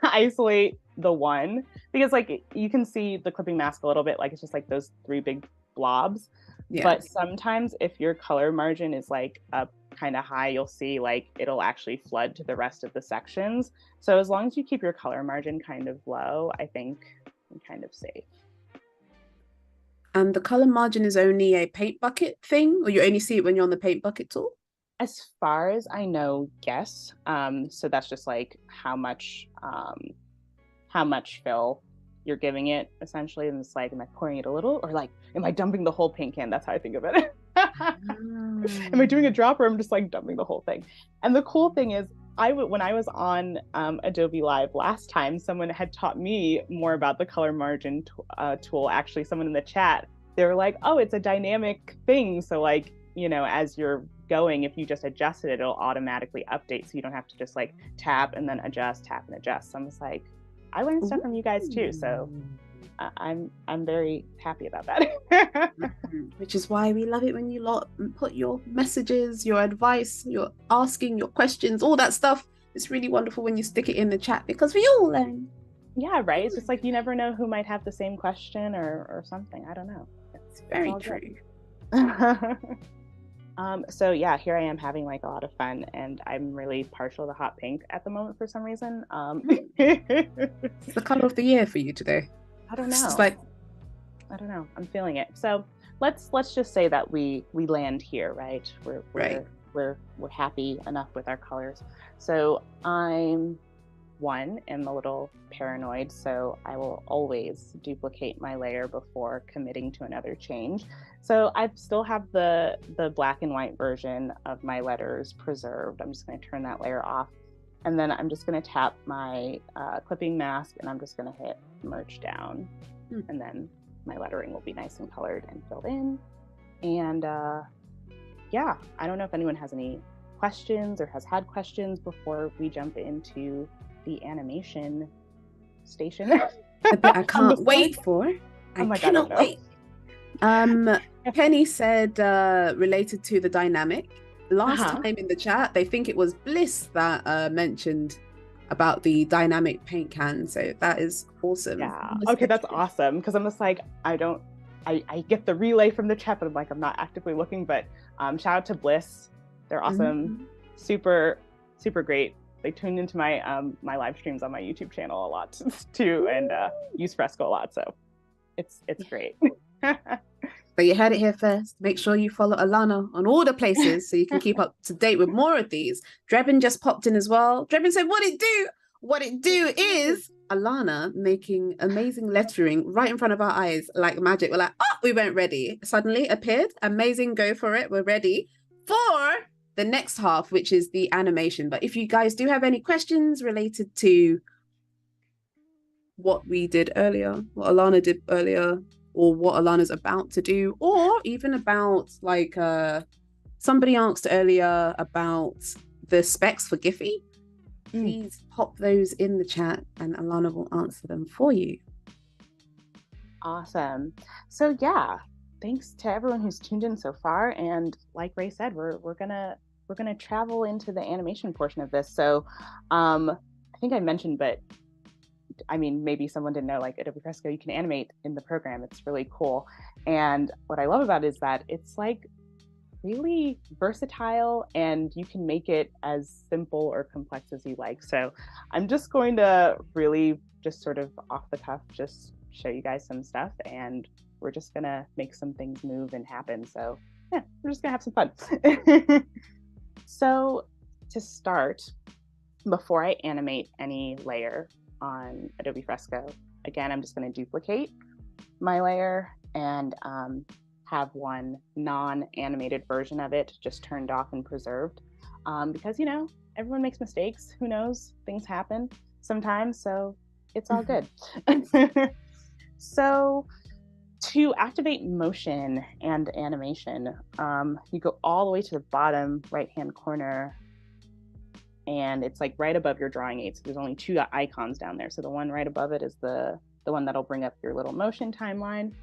isolate the one because like you can see the clipping mask a little bit, like it's just like those three big blobs. yeah. But sometimes if your color margin is like up kind of high, you'll see like it'll actually flood to the rest of the sections. So as long as you keep your color margin kind of low, I think I'm kind of safe. And the color margin is only a paint bucket thing, or you only see it when you're on the paint bucket tool? As far as I know, yes. So that's just like how much fill you're giving it essentially. And it's like, am I pouring it a little or like, am I dumping the whole paint can? That's how I think of it. Am I doing a drop or I'm just like dumping the whole thing? And the cool thing is, when I was on Adobe Live last time, someone had taught me more about the color margin tool. Actually, someone in the chat, they were like, "Oh, it's a dynamic thing. So like, you know, as you're going, if you just adjusted it, it'll automatically update, so you don't have to just like tap and then adjust, tap and adjust." So I'm just like, I learned stuff from you guys too, so I'm very happy about that. Which is why we love it when you lot put your messages, your advice, your asking, your questions, all that stuff. It's really wonderful when you stick it in the chat because we all learn. Yeah, right. It's just like you never know who might have the same question or something. I don't know. It's It's very all true. good. So yeah, here I am having like a lot of fun, and I'm really partial to hot pink at the moment for some reason. It's the color of the year for you today. I don't It's just know. like, I don't know. I'm feeling it. So let's just say that we land here, right? right. We're happy enough with our colors. So I'm am a little paranoid, so I will always duplicate my layer before committing to another change. So I still have the black and white version of my letters preserved. I'm just going to turn that layer off. And then I'm just going to tap my clipping mask and I'm just going to hit merge down. And then my lettering will be nice and colored and filled in. And yeah, I don't know if anyone has any questions or has had questions before we jump into the animation station. The bit I can't wait for. Oh my cannot God, wait. Penny said related to the dynamic. Last time in the chat, they think it was Bliss that mentioned about the dynamic paint can. So that is awesome. Yeah. Okay, that's awesome. Because I'm just like, I get the relay from the chat, but I'm like, I'm not actively looking. But shout out to Bliss. They're awesome. Super, super great. They tuned into my my live streams on my YouTube channel a lot too, and use Fresco a lot. So it's great. But you heard it here first. Make sure you follow Alanna on all the places so you can keep up to date with more of these. Drebin just popped in as well. Drebin said, what it do? What it do is Alanna making amazing lettering right in front of our eyes like magic. We're like, oh, we weren't ready. Suddenly appeared. Amazing. Go for it. We're ready for the next half, which is the animation. But if you guys do have any questions related to what we did earlier, what Alanna did earlier, or what Alanna's about to do, or even about like somebody asked earlier about the specs for Giphy, please pop those in the chat and Alanna will answer them for you. Awesome. So yeah, thanks to everyone who's tuned in so far. And like Ray said, we're gonna travel into the animation portion of this. So I think I mentioned, but I mean, maybe someone didn't know, like Adobe Fresco, you can animate in the program. It's really cool. And what I love about it is that it's like really versatile and you can make it as simple or complex as you like. So I'm just going to really just sort of off the cuff, just show you guys some stuff and we're just gonna make some things move and happen. So yeah, we're just gonna have some fun. So to start, before I animate any layer on Adobe Fresco, again, I'm just going to duplicate my layer and have one non-animated version of it just turned off and preserved because, you know, everyone makes mistakes. Who knows? Things happen sometimes. So it's all good. So to activate motion and animation, you go all the way to the bottom right-hand corner, and it's like right above your drawing aid. So there's only 2 icons down there. So the one right above it is the one that'll bring up your little motion timeline.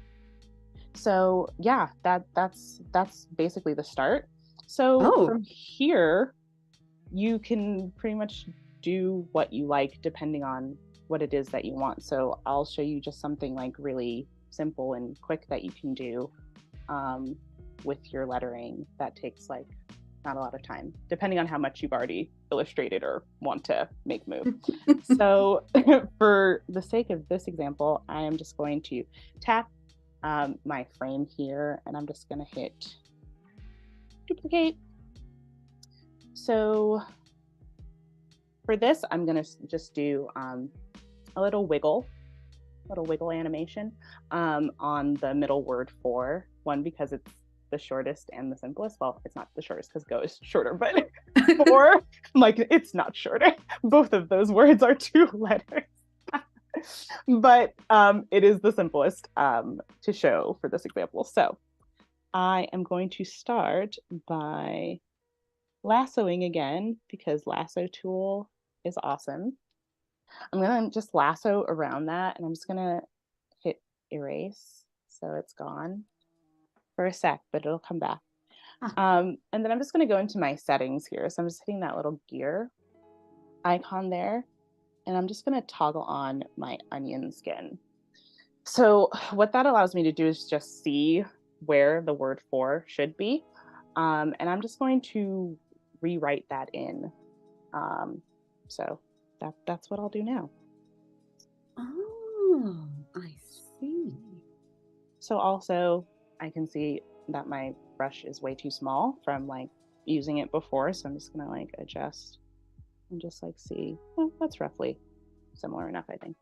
So yeah, that's basically the start. So from here, you can pretty much do what you like depending on what it is that you want. So I'll show you just something like really simple and quick that you can do with your lettering that takes like not a lot of time, depending on how much you've already illustrated or want to make move. So for the sake of this example, I am just going to tap my frame here, and I'm just going to hit duplicate. So for this, I'm going to just do a little wiggle animation on the middle word for. One, because it's the shortest and the simplest. Well, it's not the shortest because go is shorter, but for, like, it's not shorter. Both of those words are 2 letters. But it is the simplest to show for this example. So I am going to start by lassoing again, because lasso tool is awesome. I'm going to just lasso around that, and I'm just going to hit erase so it's gone for a sec, but it'll come back. And then I'm just going to go into my settings here. So I'm just hitting that little gear icon there, and I'm just going to toggle on my onion skin. So what that allows me to do is just see where the word for should be. And I'm just going to rewrite that in. So that's what I'll do now. Oh, I see. So also I can see that my brush is way too small from like using it before. So I'm just gonna like adjust and just like see, well, that's roughly similar enough, I think.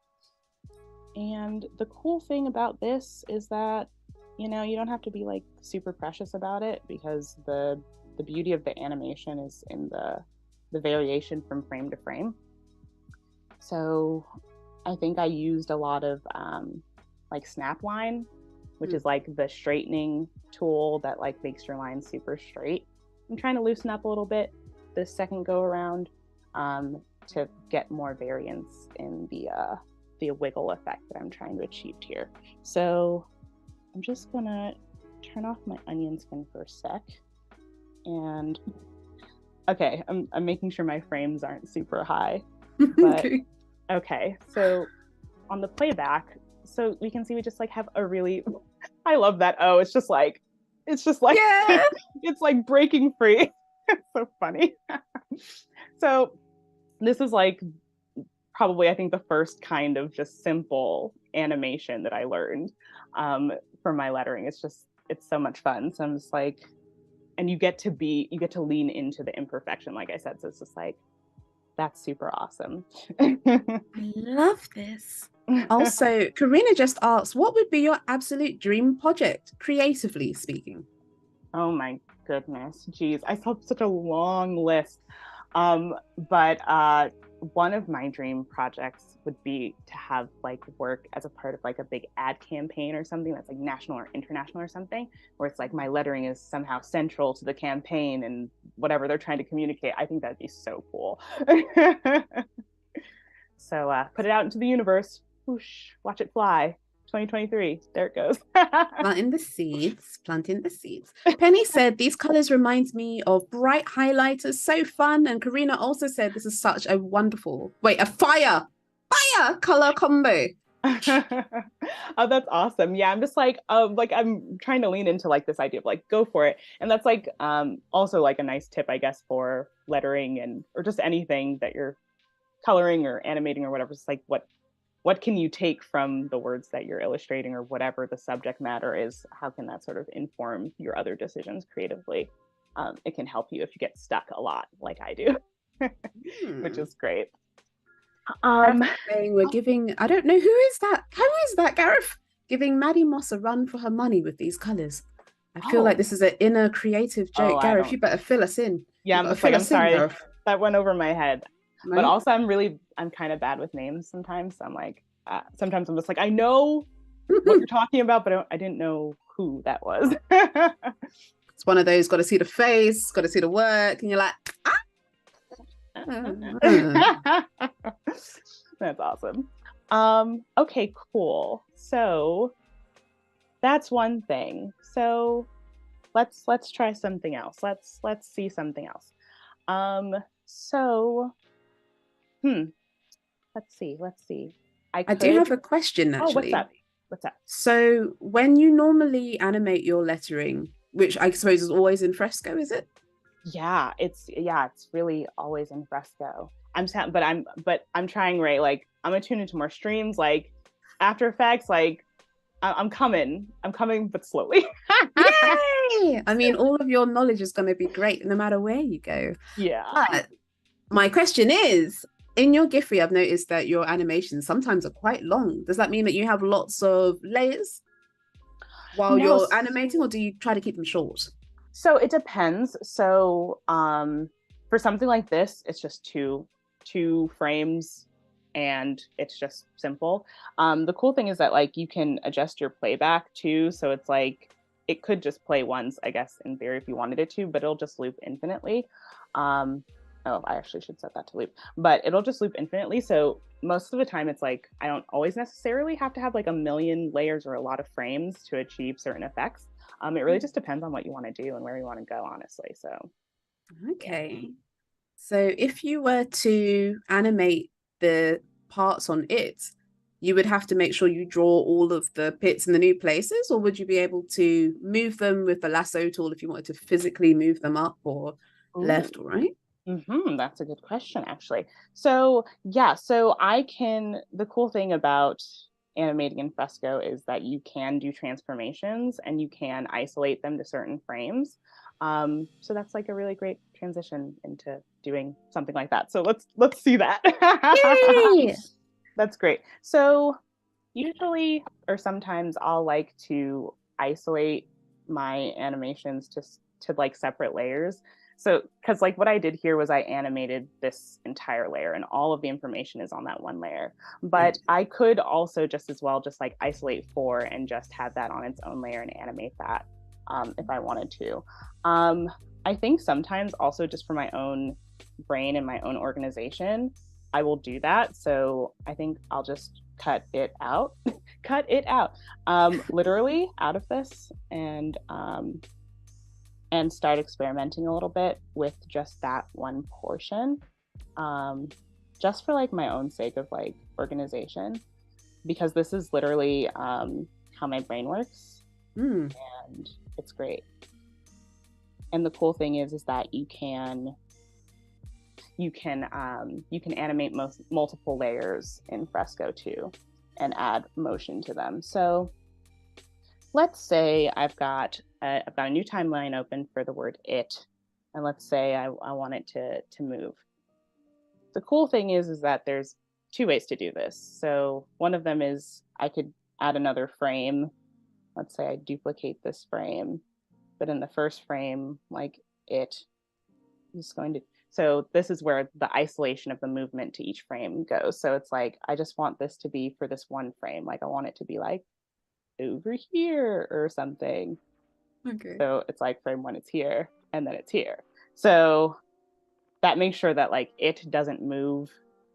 And the cool thing about this is that, you know, you don't have to be like super precious about it, because the beauty of the animation is in the variation from frame to frame. So I think I used a lot of like Snapline, which is like the straightening tool that like makes your line super straight. I'm trying to loosen up a little bit this second go around to get more variance in the wiggle effect that I'm trying to achieve here. So I'm just gonna turn off my onion skin for a sec. And okay, I'm making sure my frames aren't super high. But okay, so on the playback, so we can see we just like have a really, I love that. Oh, it's just like yeah. It's like breaking free. It's so funny. So this is like probably, I think, the first kind of just simple animation that I learned for my lettering. It's so much fun. So I'm just like, and you get to lean into the imperfection, like I said. So it's just like, that's super awesome. I love this. Also, Karina just asked, what would be your absolute dream project, creatively speaking? Oh my goodness. Geez, I saw such a long list. But one of my dream projects would be to have like work as a part of like a big ad campaign or something that's like national or international or something, where it's like my lettering is somehow central to the campaign and whatever they're trying to communicate. I think that'd be so cool. So put it out into the universe. Whoosh, watch it fly. 2023, there it goes. Planting the seeds. Penny said, these colors remind me of bright highlighters, so fun. And Karina also said, this is such a wonderful, a fire color combo. Oh, that's awesome. Yeah, I'm just like I'm trying to lean into like this idea of like, go for it. And that's like also like a nice tip, I guess, for lettering or just anything that you're coloring or animating or whatever. It's like, what can you take from the words that you're illustrating, or whatever the subject matter is? How can that sort of inform your other decisions creatively? It can help you if you get stuck a lot, like I do, which is great. We're giving, I don't know, who is that, Gareth? Giving Maddie Moss a run for her money with these colors. I feel like this is an inner creative joke. Gareth, you better fill us in. Yeah, I'm sorry. That went over my head. But Right? also I'm kind of bad with names sometimes. So I'm like, sometimes I'm just like, I know what you're talking about, but I didn't know who that was. It's one of those, got to see the face, got to see the work, and you're like, That's awesome. Okay, cool. So that's one thing. So let's try something else. Let's see something else. So let's see. I do have a question Oh, what's actually. up? What's up? So when you normally animate your lettering, which I suppose is always in fresco, is it? Yeah, it's really always in fresco. I'm trying, right? Like I'm gonna tune into more streams, like After Effects, like I'm coming, but slowly. Yay! I mean, all of your knowledge is going to be great no matter where you go. Yeah. But my question is, in your Giphy, I've noticed that your animations sometimes are quite long. Does that mean that you have lots of layers while No, you're animating, or do you try to keep them short? so it depends. So for something like this, it's just two frames and it's just simple. The cool thing is that like you can adjust your playback too. So it's like it could just play once, I guess, in theory if you wanted it to, but it'll just loop infinitely. Oh, I actually should set that to loop, but it'll just loop infinitely. So most of the time it's like I don't always necessarily have to have like a million layers or a lot of frames to achieve certain effects. It really just depends on what you want to do and where you want to go, honestly. So Okay. Yeah. So if you were to animate the parts on it, you would have to make sure you draw all of the pits in the new places, or would you be able to move them with the lasso tool if you wanted to physically move them up or left or right? That's a good question, actually. So yeah, so the cool thing about animating in Fresco is that you can do transformations and you can isolate them to certain frames. So that's like a really great transition into doing something like that. So let's see that. Yay! That's great. So usually or sometimes I'll like to isolate my animations to like separate layers. So because like what I did here was I animated this entire layer and all of the information is on that one layer, but I could also just as well just like isolate 4 and just have that on its own layer and animate that if I wanted to. I think sometimes also just for my own brain and my own organization I will do that. So I think I'll just cut it out literally out of this and start experimenting a little bit with just that one portion, just for like my own sake of like organization, because this is literally how my brain works and it's great. And the cool thing is that you can animate multiple layers in Fresco too and add motion to them. So let's say I've got a new timeline open for the word it, and let's say I want it to move. The cool thing is that there's 2 ways to do this. So one of them is I could add another frame. Let's say I duplicate this frame, but in the first frame, like it is going to, so this is where the isolation of the movement to each frame goes. So it's like, I just want this to be for this one frame. Like I want it to be like over here or something. Okay. So it's like frame 1, it's here, and then it's here. So that makes sure that like it doesn't move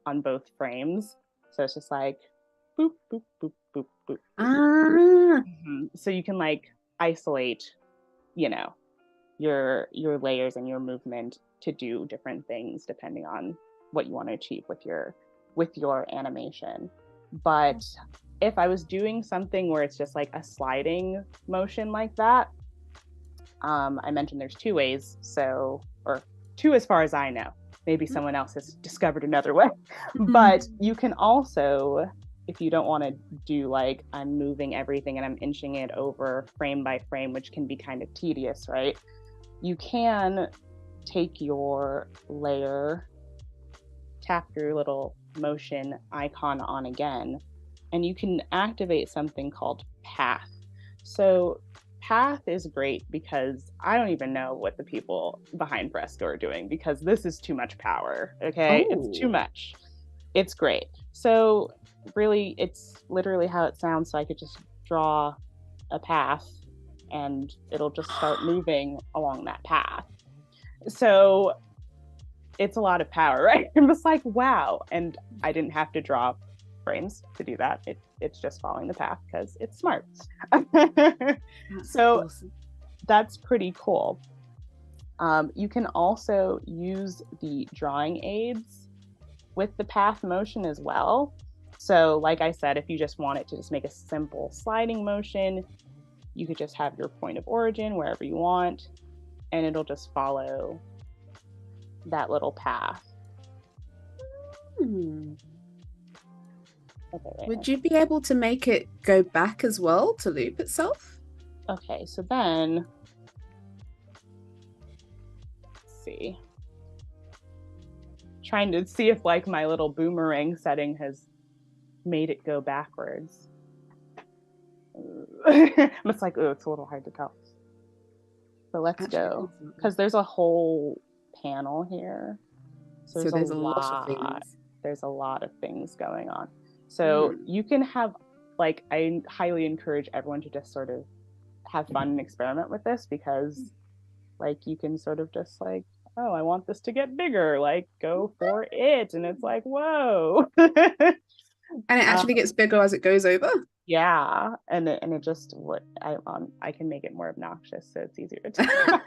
on both frames. So it's just like boop, boop, boop, boop, boop. So you can like isolate, you know, your layers and your movement to do different things depending on what you want to achieve with your animation. But if I was doing something where it's just like a sliding motion like that, I mentioned there's 2 ways, so, or 2 as far as I know. Maybe someone else has discovered another way. But you can also, if you don't want to do like I'm moving everything and I'm inching it over frame by frame, which can be kind of tedious, right? You can take your layer, tap your little motion icon on again, and you can activate something called path. So path is great because I don't even know what the people behind Fresco are doing, because this is too much power. Okay, it's too much. It's great. So really, it's literally how it sounds. So I could just draw a path and it'll just start moving along that path. So it's a lot of power, right? I'm just like, wow. And I didn't have to draw frames to do that. It's just following the path because it's smart. So awesome. That's pretty cool. You can also use the drawing aids with the path motion as well. So like I said, if you just want it to just make a simple sliding motion, you could just have your point of origin wherever you want, and it'll just follow that little path. Okay, would you be able to make it go back as well to loop itself? Okay, so then, let's see. Trying to see if like my little boomerang setting has made it go backwards. It's like, oh, it's a little hard to tell. So let's go, because there's a whole panel here. So there's a lot of things. There's a lot of things going on. So you can have, like, I highly encourage everyone to just sort of have fun and experiment with this, because like you can sort of just like, oh, I want this to get bigger, like go for it. And it's like, whoa. And it actually gets bigger as it goes over? Yeah. And it just, I can make it more obnoxious so it's easier to tell.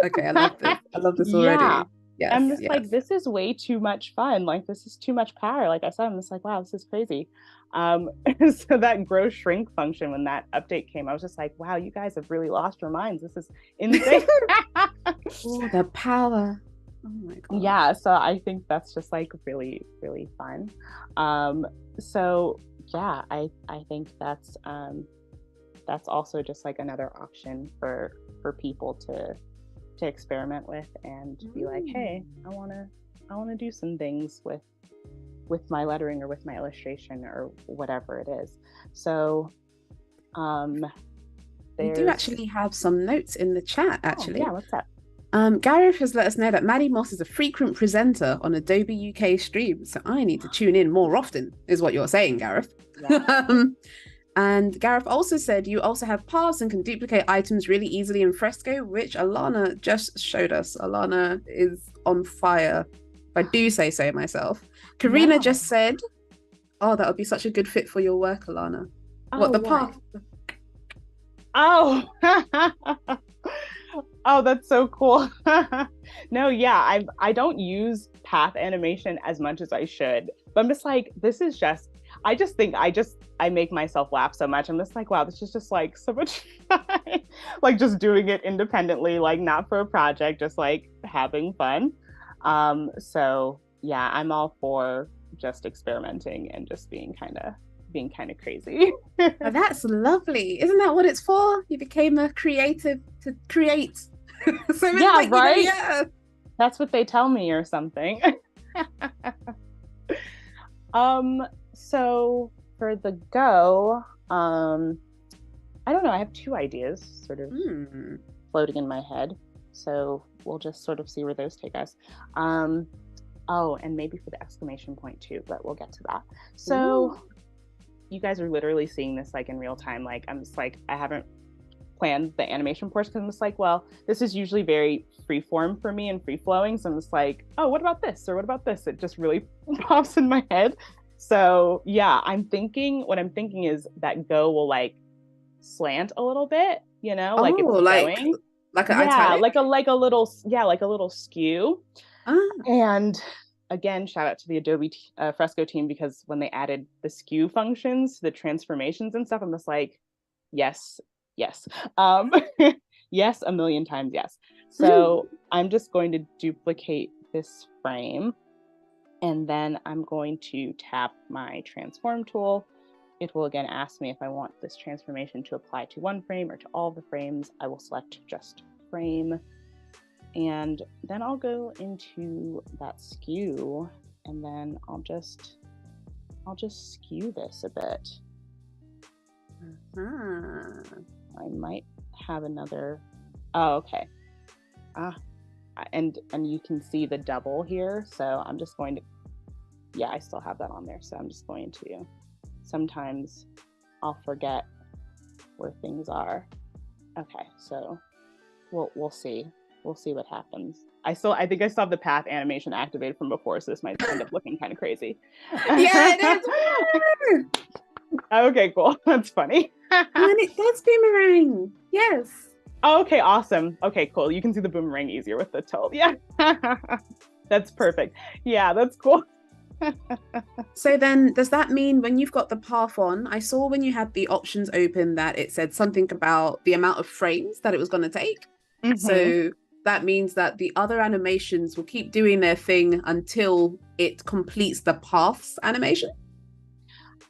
Okay, I love this. I love this already. Yeah. Yes, I'm just like, this is way too much fun. Like, this is too much power. Like I said, I'm just like, wow, this is crazy. So that grow shrink function, when that update came, I was just like, wow, you guys have really lost your minds. This is insane. Oh, the power. Oh my God. Yeah. So I think that's just like really, really fun. So yeah, I think that's also just like another option for people to experiment with and be like, hey, I want to do some things with my lettering or with my illustration or whatever it is. So we do actually have some notes in the chat, actually. Oh, yeah, what's up? Gareth has let us know that Maddie Moss is a frequent presenter on Adobe UK stream, so I need to tune in more often, is what you're saying, Gareth. Yeah. And Gareth also said you also have paths and can duplicate items really easily in Fresco, which Alanna just showed us. Alanna is on fire, if I do say so myself. Karina just said, oh, that would be such a good fit for your work, Alanna. What, the path? Oh, oh, that's so cool. No, yeah, I don't use path animation as much as I should, but I'm just like, this is just, I just think I make myself laugh so much. I'm just like, wow, this is just like so much fun. Like just doing it independently, like not for a project, just like having fun. So yeah, I'm all for just experimenting and just being kind of crazy. Oh, that's lovely. Isn't that what it's for? You became a creative to create. So yeah, like, right? You know, yeah. That's what they tell me or something. So for the go, I don't know, I have two ideas sort of floating in my head. So we'll just sort of see where those take us. Oh, and maybe for the exclamation point too, but we'll get to that. So you guys are literally seeing this like in real time. Like I'm just like, I haven't planned the animation portion because I'm just like, well, this is usually very free form for me and free flowing. So I'm just like, oh, what about this? Or what about this? It just really pops in my head. So yeah, what I'm thinking is that go will like slant a little bit, you know, like it's going. Like an italic? like a little skew. And again, shout out to the Adobe Fresco team, because when they added the skew functions, the transformations and stuff, I'm just like, yes. Yes, a million times yes. So I'm just going to duplicate this frame, and then I'm going to tap my transform tool. It will again ask me if I want this transformation to apply to one frame or to all the frames. I will select just frame, and then I'll go into that skew, and then I'll just skew this a bit. I might have another. Oh, okay. And you can see the double here. So I'm just going to, yeah, I still have that on there. So I'm just going to, sometimes I'll forget where things are. Okay, so we'll see. We'll see what happens. I think I still have the path animation activated from before, so this might end up looking kind of crazy. Yeah, it is. Okay, cool. That's funny. And it does boomerang. Yes. Oh, okay, awesome. Okay, cool. You can see the boomerang easier with the tilt. Yeah. That's perfect. Yeah, that's cool. So then does that mean when you've got the path on, I saw when you had the options open that it said something about the amount of frames that it was going to take. Mm-hmm. So that means that the other animations will keep doing their thing until it completes the paths animation?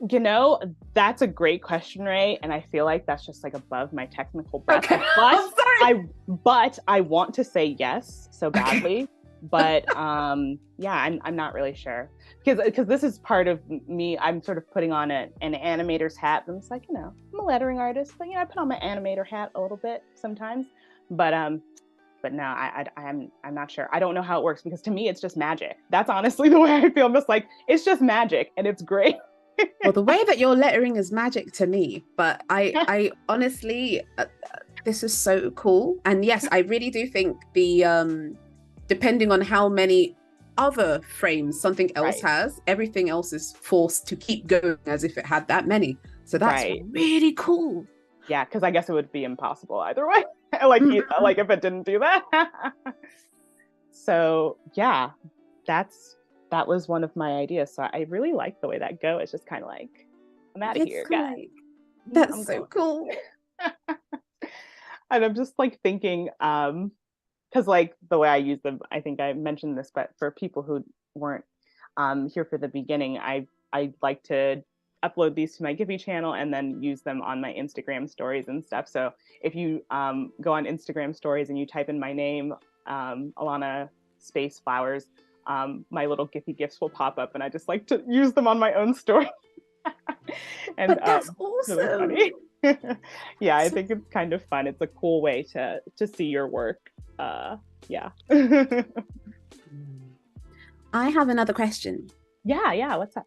You know, that's a great question, Ray, and I feel like that's just like above my technical breadth. Okay. But I want to say yes so badly, but yeah, I'm not really sure because this is part of me. I'm sort of putting on an animator's hat. I'm just like, you know, I'm a lettering artist, but you know, I put on my animator hat a little bit sometimes. But no, I'm not sure. I don't know how it works because to me it's just magic. That's honestly the way I feel. I'm just like, it's just magic and it's great. Well, the way that you're lettering is magic to me, but I honestly, this is so cool. And yes, I really do think the depending on how many other frames something else has, everything else is forced to keep going as if it had that many. So that's really cool. Yeah, because I guess it would be impossible either way. like if it didn't do that. So yeah, that was one of my ideas. So I really like the way that go. It's just kind of like, I'm out of here, guys. That's so cool. And I'm just like thinking, because like the way I use them, I think I mentioned this, but for people who weren't here for the beginning, I like to upload these to my Giphy channel and then use them on my Instagram stories and stuff. So if you go on Instagram stories and you type in my name, Alanna Flowers, my little Giphy gifs will pop up, and I just like to use them on my own story. And but that's awesome. Really funny. Yeah, I think it's kind of fun. It's a cool way to see your work. Yeah. I have another question. Yeah. What's up?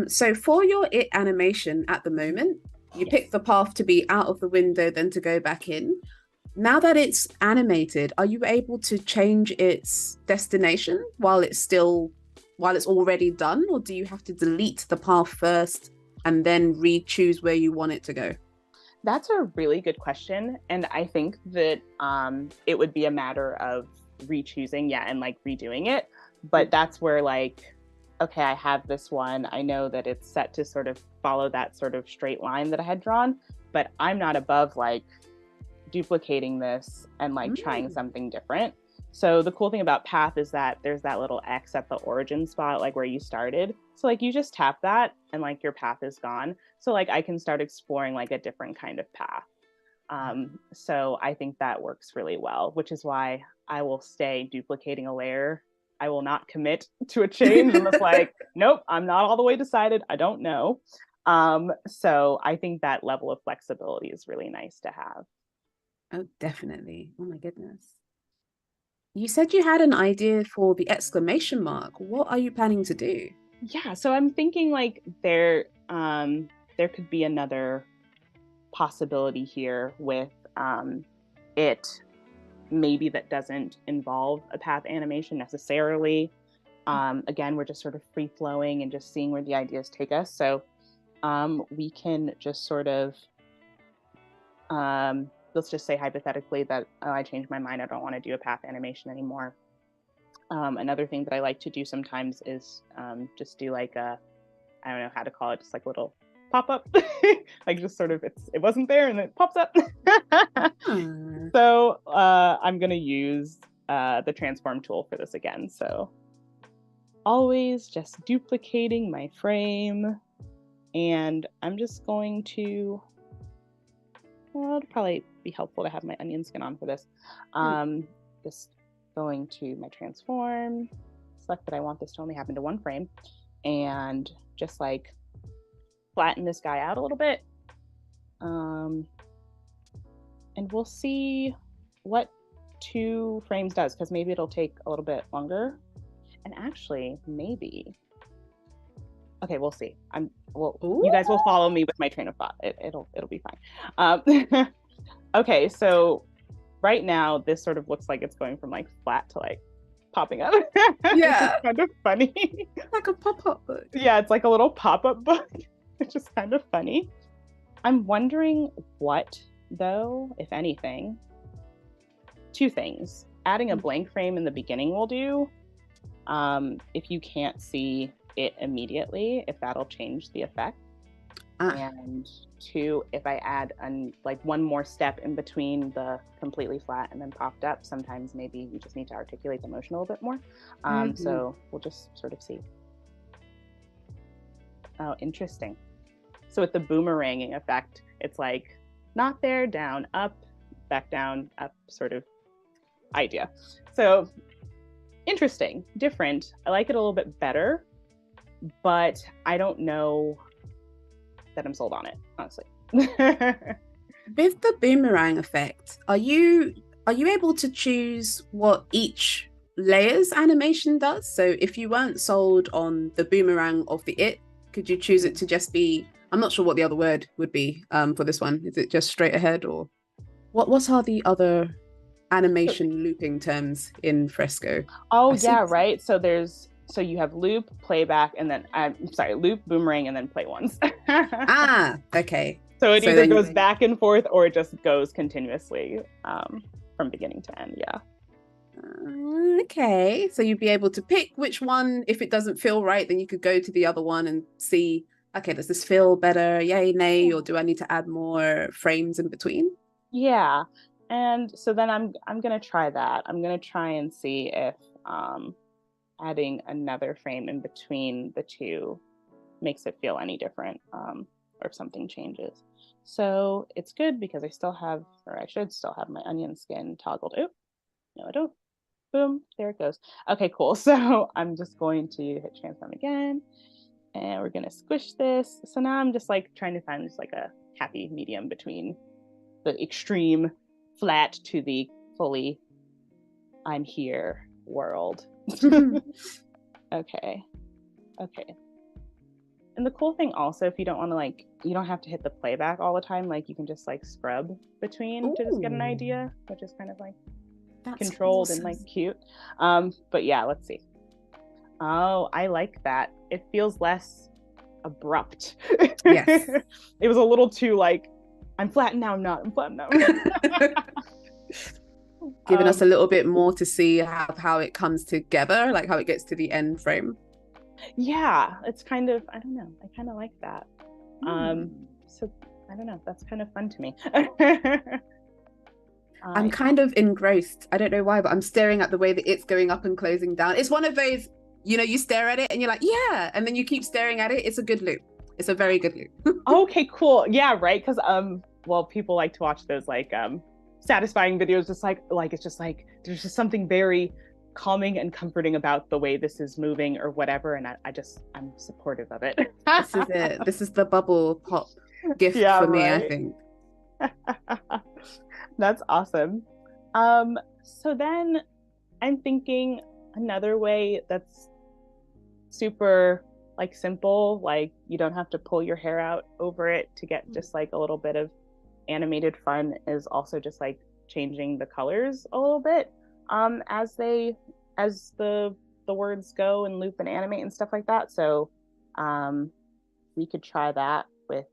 So for your it animation at the moment, you pick the path to be out of the window, then to go back in. Now that it's animated, are you able to change its destination while it's already done, or do you have to delete the path first and then re-choose where you want it to go? That's a really good question, and I think that it would be a matter of re-choosing, and like redoing it. But that's where like, okay, I have this one. I know that it's set to sort of follow that sort of straight line that I had drawn, but I'm not above like duplicating this and like trying something different. So the cool thing about path is that there's that little X at the origin spot, like where you started. So like you just tap that and like your path is gone. So like I can start exploring like a different kind of path. So I think that works really well, which is why I will stay duplicating a layer. I will not commit to a change. I'm just like, nope, I'm not all the way decided. I don't know. So I think that level of flexibility is really nice to have. Oh, definitely. Oh my goodness. You said you had an idea for the exclamation mark. What are you planning to do? Yeah, so I'm thinking like there could be another possibility here with it maybe that doesn't involve a path animation necessarily. Again, we're just sort of free flowing and just seeing where the ideas take us. So we can just sort of let's just say hypothetically that I changed my mind. I don't want to do a path animation anymore. Another thing that I like to do sometimes is just do like I don't know how to call it, just like a little pop up, like just sort of it wasn't there and it pops up. So I'm gonna use the transform tool for this again. So always just duplicating my frame, and I'm just going to. Well, it'd probably be helpful to have my onion skin on for this. Just going to my transform, select that I want this to only happen to one frame, and just like flatten this guy out a little bit. and we'll see what 2 frames does, because maybe it'll take a little bit longer. And actually, maybe. Okay, we'll see. You guys will follow me with my train of thought. It'll be fine. Okay, so right now this sort of looks like it's going from like flat to like popping up. Yeah. It's kind of funny. Like a pop-up book. Yeah, it's like a little pop-up book, which is kind of funny. I'm wondering what, though, if anything. 2 things. Adding a blank frame in the beginning will do. If you can't see it immediately, if that'll change the effect. And 2, if I add like one more step in between the completely flat and then popped up, sometimes maybe you just need to articulate the motion a little bit more. So we'll just sort of see. Oh, interesting. So with the boomeranging effect, it's like not there, down, up, back down, up sort of idea. So interesting, different. I like it a little bit better, but I don't know that I'm sold on it, honestly. With the boomerang effect, are you able to choose what each layer's animation does? So if you weren't sold on the boomerang of the it, could you choose it to just be, I'm not sure what the other word would be for this one. Is it just straight ahead, or what are the other animation looping terms in Fresco? Oh, yeah, right. So you have loop, playback, and then loop, boomerang, and then play once. Okay. So it either goes back and forth or it just goes continuously from beginning to end. Yeah. Okay. So you'd be able to pick which one. If it doesn't feel right, then you could go to the other one and see, okay, does this feel better? Yay, nay, or do I need to add more frames in between? Yeah. And so then I'm gonna try that. I'm gonna try and see if adding another frame in between the 2 makes it feel any different, or if something changes. So it's good because I should still have my onion skin toggled. Oh, no, I don't. Boom, there it goes. Okay, cool. So I'm just going to hit transform again, and we're gonna squish this. So now I'm just like trying to find just like a happy medium between the extreme flat to the fully I'm here world. Okay. And the cool thing also, if you don't want to you don't have to hit the playback all the time. Like you can just like scrub between to just get an idea, which is kind of like that's controlled awesome. And like cute. But yeah, let's see. Oh, I like that. It feels less abrupt. Yes. It was a little too like, I'm flat now, I'm not. I'm flat now. Giving us a little bit more to see how it comes together, like how it gets to the end frame. Yeah, it's kind of, I don't know, I kind of like that. So I don't know, that's kind of fun to me. I'm kind of engrossed. I don't know why, but I'm staring at the way that it's going up and closing down. It's one of those, you stare at it and you're like, yeah, and then you keep staring at it. It's a good loop. It's a very good loop. Okay, cool. Yeah, right. Because people like to watch those like satisfying videos, just like it's just like there's just something very calming and comforting about the way this is moving or whatever, and I'm supportive of it. This is it. This is the bubble pop gift for me, right? I think. That's awesome. So then I'm thinking another way that's super like simple, like you don't have to pull your hair out over it to get just like a little bit of animated fun, is also just like changing the colors a little bit as the words go and loop and animate and stuff like that. So we could try that with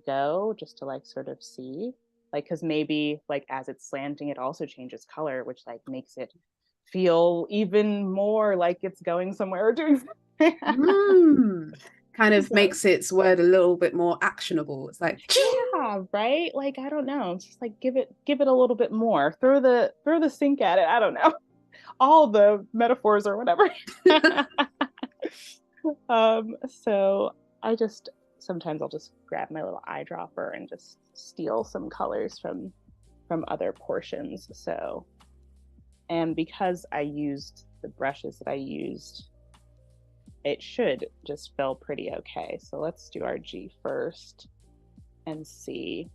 Go, just to like sort of see, like, because maybe like as it's slanting it also changes color, which like makes it feel even more like it's going somewhere or doing kind of makes its word a little bit more actionable. It's like, yeah, right, like I don't know, it's just like give it a little bit more, throw the sink at it, I don't know, all the metaphors or whatever. So sometimes I'll just grab my little eyedropper and just steal some colors from other portions. So, and because I used the brushes that I used, it should just feel pretty okay. So let's do our G first and see.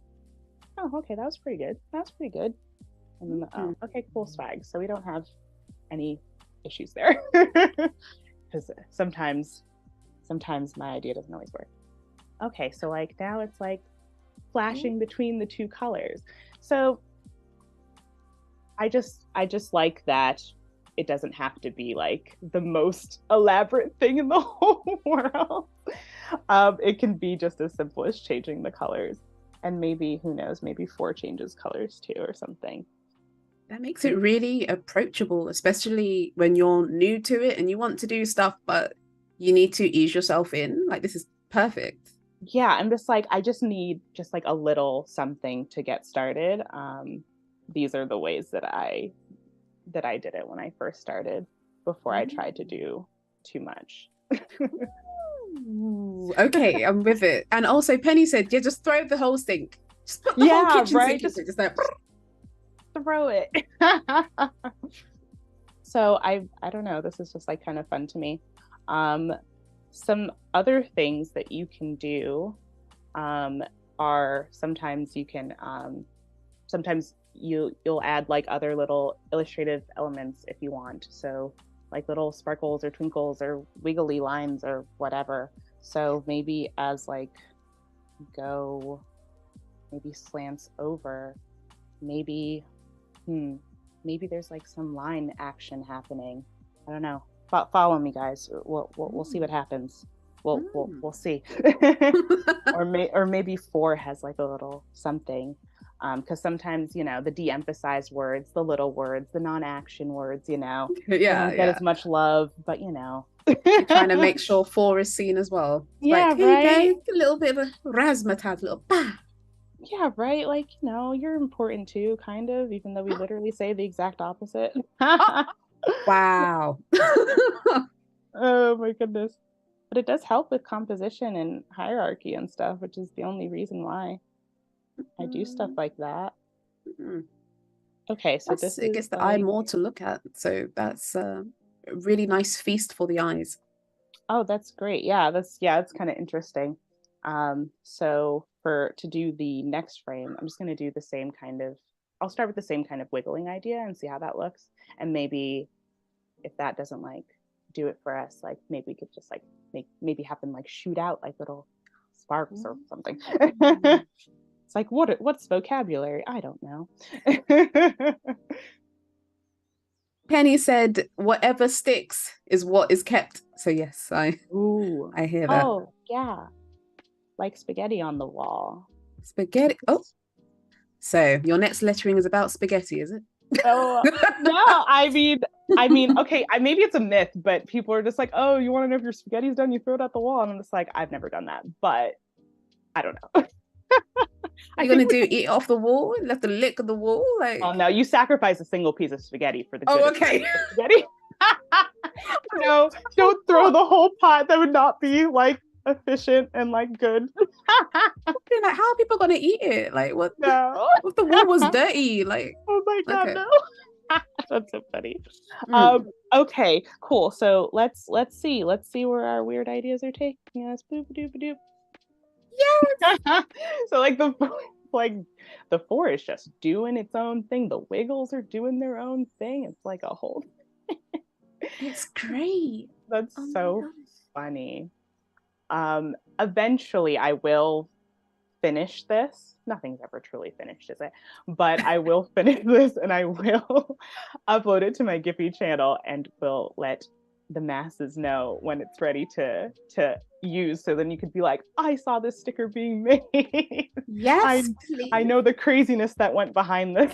Oh, okay, that was pretty good. That's pretty good. And oh, okay, cool swag. So we don't have any issues there. Because sometimes my idea doesn't always work. Okay, so like now it's like flashing between the two colors. So I just like that it doesn't have to be like the most elaborate thing in the whole world. It can be just as simple as changing the colors. And maybe, who knows, maybe 4 changes colors too or something. That makes it really approachable, especially when you're new to it and you want to do stuff, but you need to ease yourself in. Like, this is perfect. Yeah, I'm just like, I just need just like a little something to get started. These are the ways that I did it when I first started, before I tried to do too much. Ooh, okay, I'm with it. And also, Penny said, yeah, just throw the whole sink. Just put the whole kitchen right. sink into it. Just like, throw it. So I don't know. This is just like kind of fun to me. Some other things that you can do are sometimes you can sometimes you'll add like other little illustrative elements if you want. So like little sparkles or twinkles or wiggly lines or whatever. So maybe as like maybe slants over, maybe maybe there's like some line action happening. I don't know. Follow me, guys. We'll see what happens. We'll see. or maybe 4 has like a little something. Because sometimes, you know, the de-emphasized words, the little words, the non-action words, you know, they don't get as much love, but you know. You're trying to make sure 4 is seen as well. It's Yeah, like, here right. you go, a little bit of a razzmatazz, a little bah. Yeah, right. Like, you know, you're important too, kind of, even though we literally say the exact opposite. Wow. Oh my goodness. But it does help with composition and hierarchy and stuff, which is the only reason why I do stuff like that. Okay, so It gets the eye more to look at. So that's a really nice feast for the eyes. Oh, that's great. Yeah, it's kind of interesting. So to do the next frame, I'm just going to do the same kind of, I'll start with the same kind of wiggling idea and see how that looks. And maybe if that doesn't like do it for us, like maybe we could just like maybe have them like shoot out like little sparks or something. It's like, what's vocabulary? I don't know. Penny said, whatever sticks is what is kept. So yes, I hear that. Oh, yeah. Like spaghetti on the wall. Spaghetti. Oh, so your next lettering is about spaghetti, is it? Oh, no, I mean, okay, maybe it's a myth, but people are just like, oh, you want to know if your spaghetti's done, you throw it at the wall. And I'm just like, I've never done that, but I don't know. Are you gonna do eat off the wall? Left a lick of the wall? Like, oh no, you sacrifice a single piece of spaghetti for the good oh, okay. of spaghetti. No, don't throw the whole pot. That would not be like efficient and like good. Like, how are people gonna eat it? Like, what? No. If the wall was dirty? Like, oh my god, okay. no. That's so funny. Okay, cool. So let's see where our weird ideas are taking us. Boop doop doop. Yes. So like the 4 is just doing its own thing. The wiggles are doing their own thing. It's like a whole It's great. That's so funny. Eventually I will finish this. Nothing's ever truly finished, is it? But I will finish this and I will upload it to my Giphy channel and will let the masses know when it's ready to use. So then you could be like, I saw this sticker being made. Yes, I know the craziness that went behind this.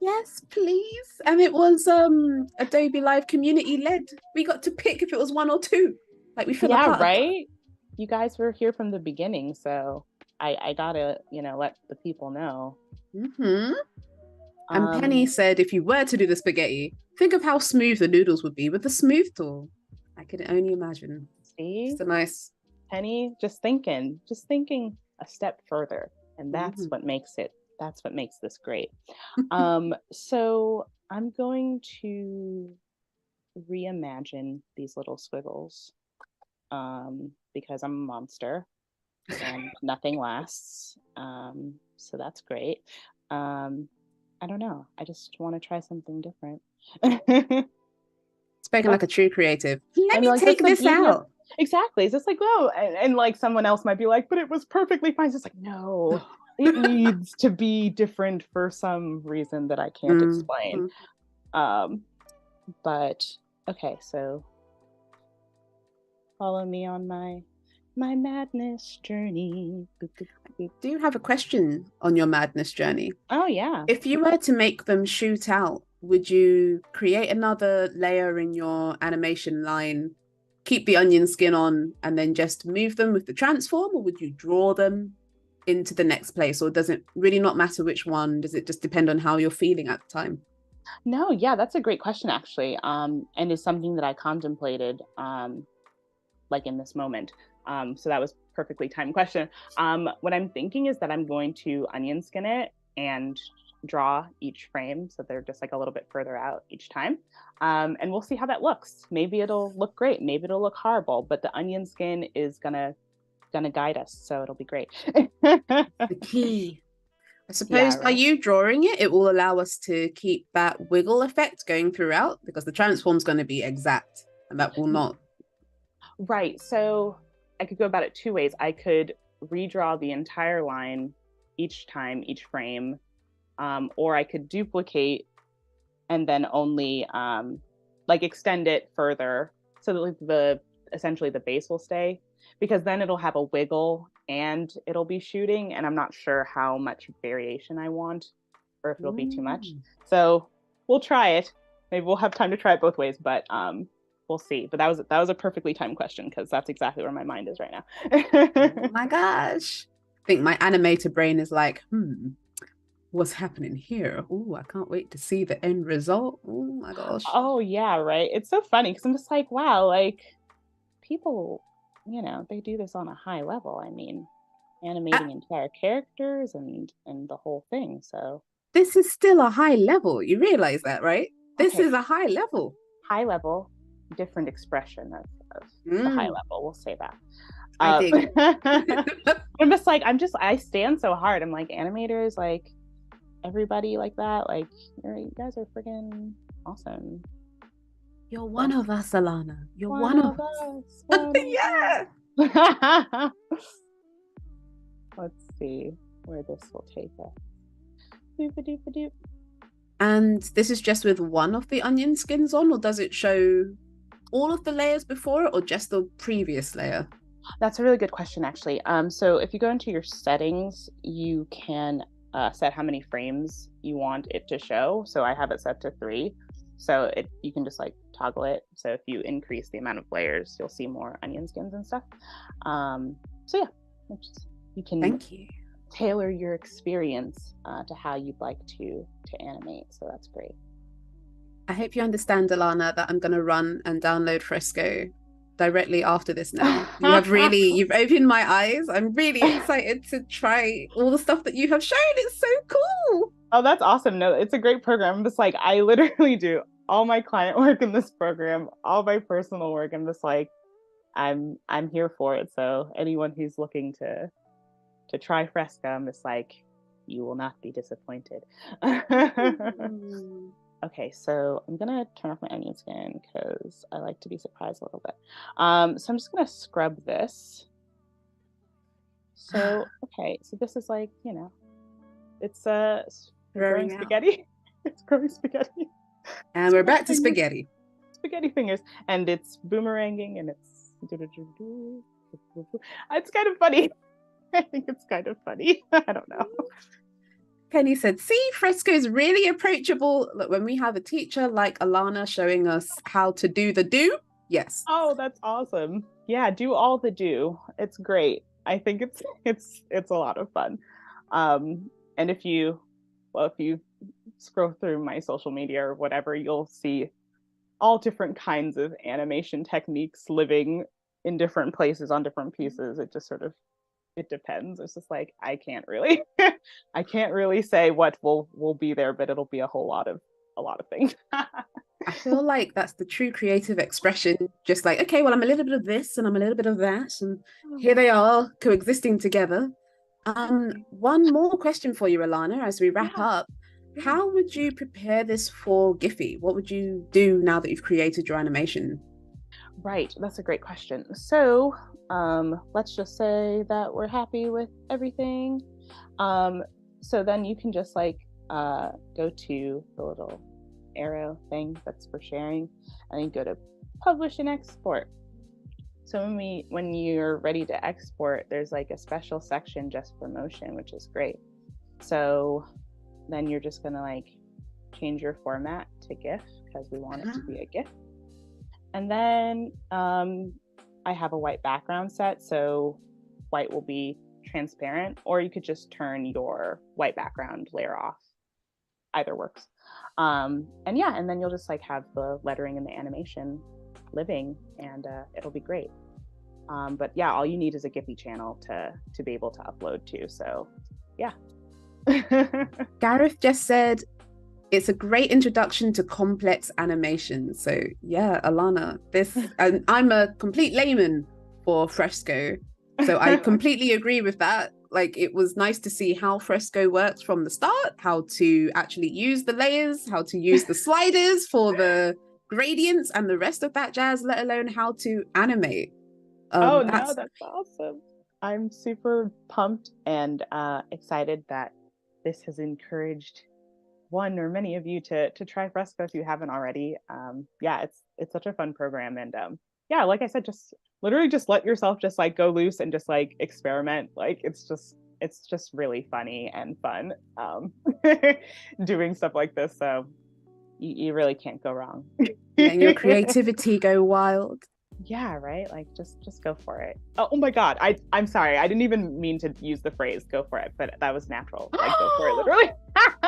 Yes, please. And it was Adobelive community led. We got to pick if it was 1 or 2. Like we feel yeah, right? You guys were here from the beginning, so I gotta, you know, let the people know. And Penny said, if you were to do the spaghetti, think of how smooth the noodles would be with the smooth tool. I can only imagine. See, it's a nice Penny, just thinking a step further, and that's what makes it. That's what makes this great. So I'm going to reimagine these little squiggles because I'm a monster. and nothing lasts. So that's great. I don't know. I just want to try something different. Spoken like a true creative. Let And me like, that's take the this beauty of, out. exactly. It's just like, no, and like someone else might be like, but it was perfectly fine. It's just like, no, it needs to be different for some reason that I can't explain. Mhm. Um, but okay, so follow me on my madness journey. Boop, boop, boop. Do you have a question on your madness journey? Oh yeah. If you were to make them shoot out, would you create another layer in your animation line, keep the onion skin on, and then just move them with the transform, or would you draw them into the next place? Or does it really not matter which one? Does it just depend on how you're feeling at the time? No, yeah, that's a great question actually. And is something that I contemplated like in this moment. So that was perfectly timed question. What I'm thinking is that I'm going to onion skin it and draw each frame so they're just like a little bit further out each time. And we'll see how that looks. Maybe it'll look great, maybe it'll look horrible, but the onion skin is gonna guide us, so it'll be great. The key. I Yeah, suppose by right. you drawing it, it will allow us to keep that wiggle effect going throughout because the transform's going to be exact and that will not. Right. So I could go about it two ways. I could redraw the entire line each time, each frame, or I could duplicate and then only like extend it further so that like the essentially the base will stay, because then it'll have a wiggle and it'll be shooting, and I'm not sure how much variation I want or if it'll be too much. So we'll try it. Maybe we'll have time to try it both ways, but we'll see. But that was a perfectly timed question because that's exactly where my mind is right Oh now. my gosh. I think my animator brain is like, what's happening here? Oh, I can't wait to see the end result. Oh my gosh. Oh yeah, right. It's so funny because I'm just like, wow, like people, they do this on a high level. I mean, Uh, animating entire characters and the whole thing. So this is still a high level. You realize that, right? This okay, is a high level. high level, different expression of the high Mm, level. We'll say that. I dig. I stand so hard. I'm like, animators, like everybody like that, like you guys are freaking awesome. You're one But of us, Alanna. You're one one of of us. us, one Yeah. of us. Let's see where this will take us. Doop-a-doop-a-doop. And this is just with one of the onion skins on, or does it show all of the layers before it, or just the previous layer? That's a really good question, actually. So if you go into your settings, you can set how many frames you want it to show. So I have it set to 3. So you can just like toggle it. So if you increase the amount of layers, you'll see more onion skins and stuff. So yeah, you can Thank you. tailor your experience to how you'd like to animate. So that's great. I hope you understand, Alanna, that I'm going to run and download Fresco directly after this now. You've opened my eyes. I'm really excited to try all the stuff that you have shown. It's so cool. Oh, that's awesome. No, it's a great program. I'm just like, I literally do all my client work in this program, all my personal work. I'm just like, I'm here for it. So anyone who's looking to try Fresca, I'm just like, you will not be disappointed. Mm. Okay, so I'm gonna turn off my onion skin because I like to be surprised a little bit. So I'm just gonna scrub this. So okay, so this is like, it's growing Throwing out. spaghetti. It's growing spaghetti. And It's we're growing back to fingers. spaghetti. Spaghetti fingers, and it's boomeranging, and it's it's kind of funny. I think it's kind of funny. I don't know. Penny said, see, Fresco is really approachable. Look, when we have a teacher like Alanna showing us how to do the do, yes. Oh, that's awesome. Yeah, do all the do. It's great. I think it's a lot of fun. And if you scroll through my social media or whatever, you'll see all different kinds of animation techniques living in different places on different pieces. It just sort of it depends. It's just like I can't really I can't really say what will be there, but it'll be a lot of things. I feel like that's the true creative expression. Just like, okay, well, I'm a little bit of this and I'm a little bit of that, and here they are coexisting together. Exactly. One more question for you, Alanna, as we wrap Yeah, up. yeah. How would you prepare this for Giphy? What would you do now that you've created your animation? Right, that's a great question. So, let's just say that we're happy with everything. Um, so then you can just like go to the little arrow thing that's for sharing, and then go to publish and export. So when you're ready to export, there's like a special section just for motion, which is great. So then you're just gonna like change your format to GIF because we want it to be a GIF. And then I have a white background set, so white will be transparent, or you could just turn your white background layer off. Either works. And yeah, and then you'll just like have the lettering and the animation living, and it'll be great. But yeah, all you need is a Giphy channel to be able to upload to. So yeah. Gareth just said it's a great introduction to complex animation. So yeah, Alanna, and I'm a complete layman for Fresco. So I completely agree with that. Like it was nice to see how Fresco works from the start, how to actually use the layers, how to use the sliders for the gradients and the rest of that jazz, let alone how to animate. Oh no, That's that's awesome. I'm super pumped and excited that this has encouraged one or many of you to try Fresco if you haven't already. Yeah, it's such a fun program, and yeah, like I said, just literally just let yourself just like go loose and just like experiment. Like it's just really funny and fun doing stuff like this. So you really can't go wrong. letting your creativity go wild. Yeah, right. Like just go for it. Oh my God, I'm sorry. I didn't even mean to use the phrase "go for it," but that was natural. Like go for it, literally.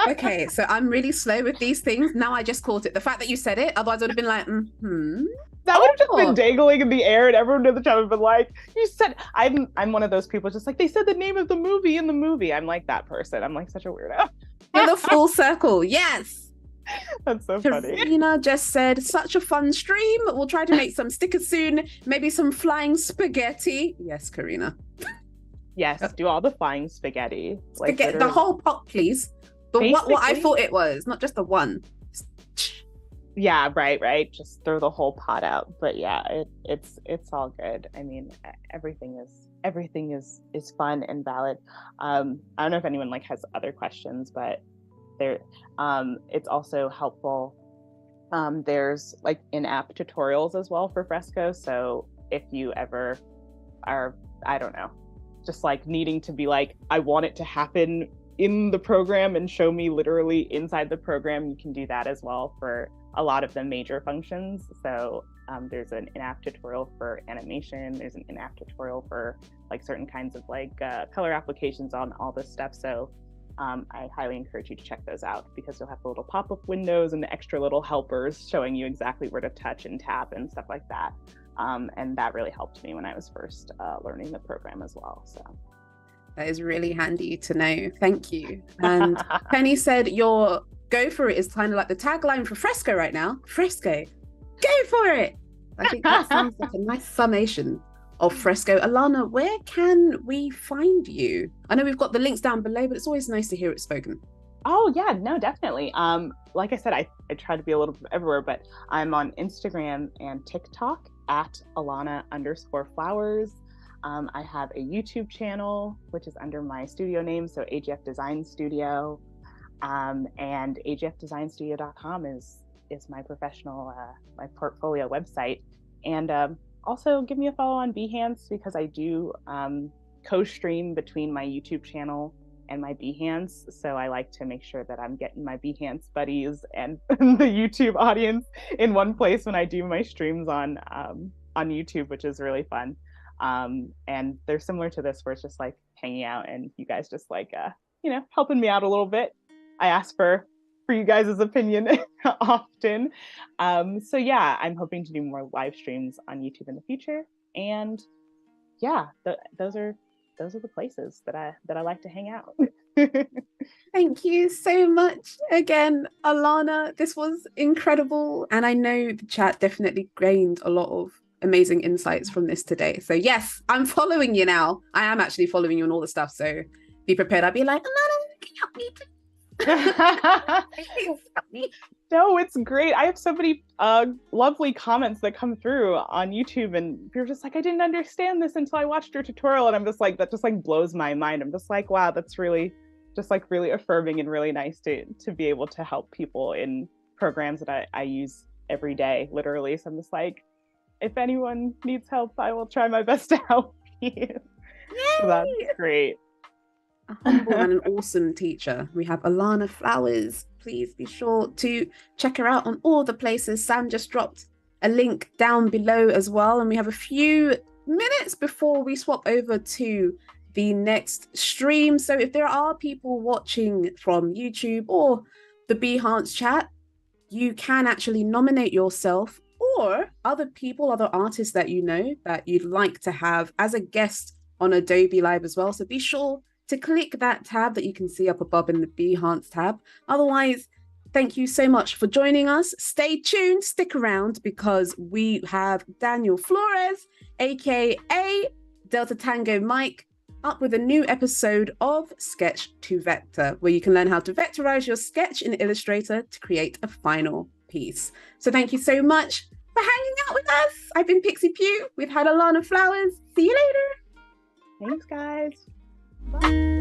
Okay, so I'm really slow with these things. Now I just caught it. The fact that you said it, otherwise I would have been like, That would have just been Oh, dangling in the air, and everyone in the chat would have been like, "You said." I'm one of those people, just like they said the name of the movie in the movie. I'm like that person. I'm like such a weirdo. you're the full circle. Yes. That's so funny. Karina just said, such a fun stream. We'll try to make some stickers soon. Maybe some flying spaghetti. Yes, Karina. Yes, do all the flying spaghetti. Like Spaghetti, the whole pot, please. But what I thought it was, not just the one. Yeah, right. Just throw the whole pot out. But yeah, it's all good. I mean, everything is fun and valid. I don't know if anyone like has other questions, but there it's also helpful. There's like in-app tutorials as well for Fresco. So if you ever are, I don't know, just like needing to be like, I want it to happen in the program and show me literally inside the program, you can do that as well for a lot of the major functions. So there's an in-app tutorial for animation. There's an in-app tutorial for like certain kinds of like color applications on all this stuff. So I highly encourage you to check those out because you'll have the little pop-up windows and the extra little helpers showing you exactly where to touch and tap and stuff like that. And that really helped me when I was first learning the program as well. So that is really handy to know. Thank you. And Penny said your go for it is kind of like the tagline for Fresco right now. Fresco, go for it. I think that sounds like a nice summation of Fresco. Alanna, where can we find you? I know we've got the links down below, but it's always nice to hear it spoken. Oh yeah, no, definitely. Like I said, I try to be a little bit everywhere, but I'm on Instagram and TikTok at Alanna_Flowers. I have a YouTube channel, which is under my studio name, so AGF Design Studio. And agfdesignstudio.com is my professional, my portfolio website. And also give me a follow on Behance because I do co-stream between my YouTube channel and my Behance. So I like to make sure that I'm getting my Behance buddies and the YouTube audience in one place when I do my streams on YouTube, which is really fun. And they're similar to this where it's just like hanging out and you guys just like, helping me out a little bit. I ask for you guys' opinion often. So yeah, I'm hoping to do more live streams on YouTube in the future. And yeah, those are the places that I like to hang out. Thank you so much again, Alanna. This was incredible. And I know the chat definitely gained a lot of amazing insights from this today. So, yes, I'm following you now. I am actually following you on all the stuff. So, be prepared. I'll be like, Alanna, can you help me, please? Help me. No, it's great. I have so many lovely comments that come through on YouTube, and you're just like, I didn't understand this until I watched your tutorial. And I'm just like, that just like blows my mind. I'm just like, wow, that's really just like really affirming and really nice to be able to help people in programs that I use every day, literally. So I'm just like, if anyone needs help, I will try my best to help you. So that's great. A humble and an awesome teacher. We have Alanna Flowers. Please be sure to check her out on all the places. Sam just dropped a link down below as well. And we have a few minutes before we swap over to the next stream. So if there are people watching from YouTube or the Behance chat, you can actually nominate yourself or other people, other artists that you know that you'd like to have as a guest on Adobelive as well. So be sure to click that tab that you can see up above in the Behance tab. Otherwise, thank you so much for joining us. Stay tuned, stick around, because we have Daniel Flores, aka Delta Tango Mike, up with a new episode of Sketch to Vector, where you can learn how to vectorize your sketch in Illustrator to create a final piece. So thank you so much for hanging out with us. I've been Pixie Pugh. We've had Alanna Flowers. See you later. Thanks, guys. Bye.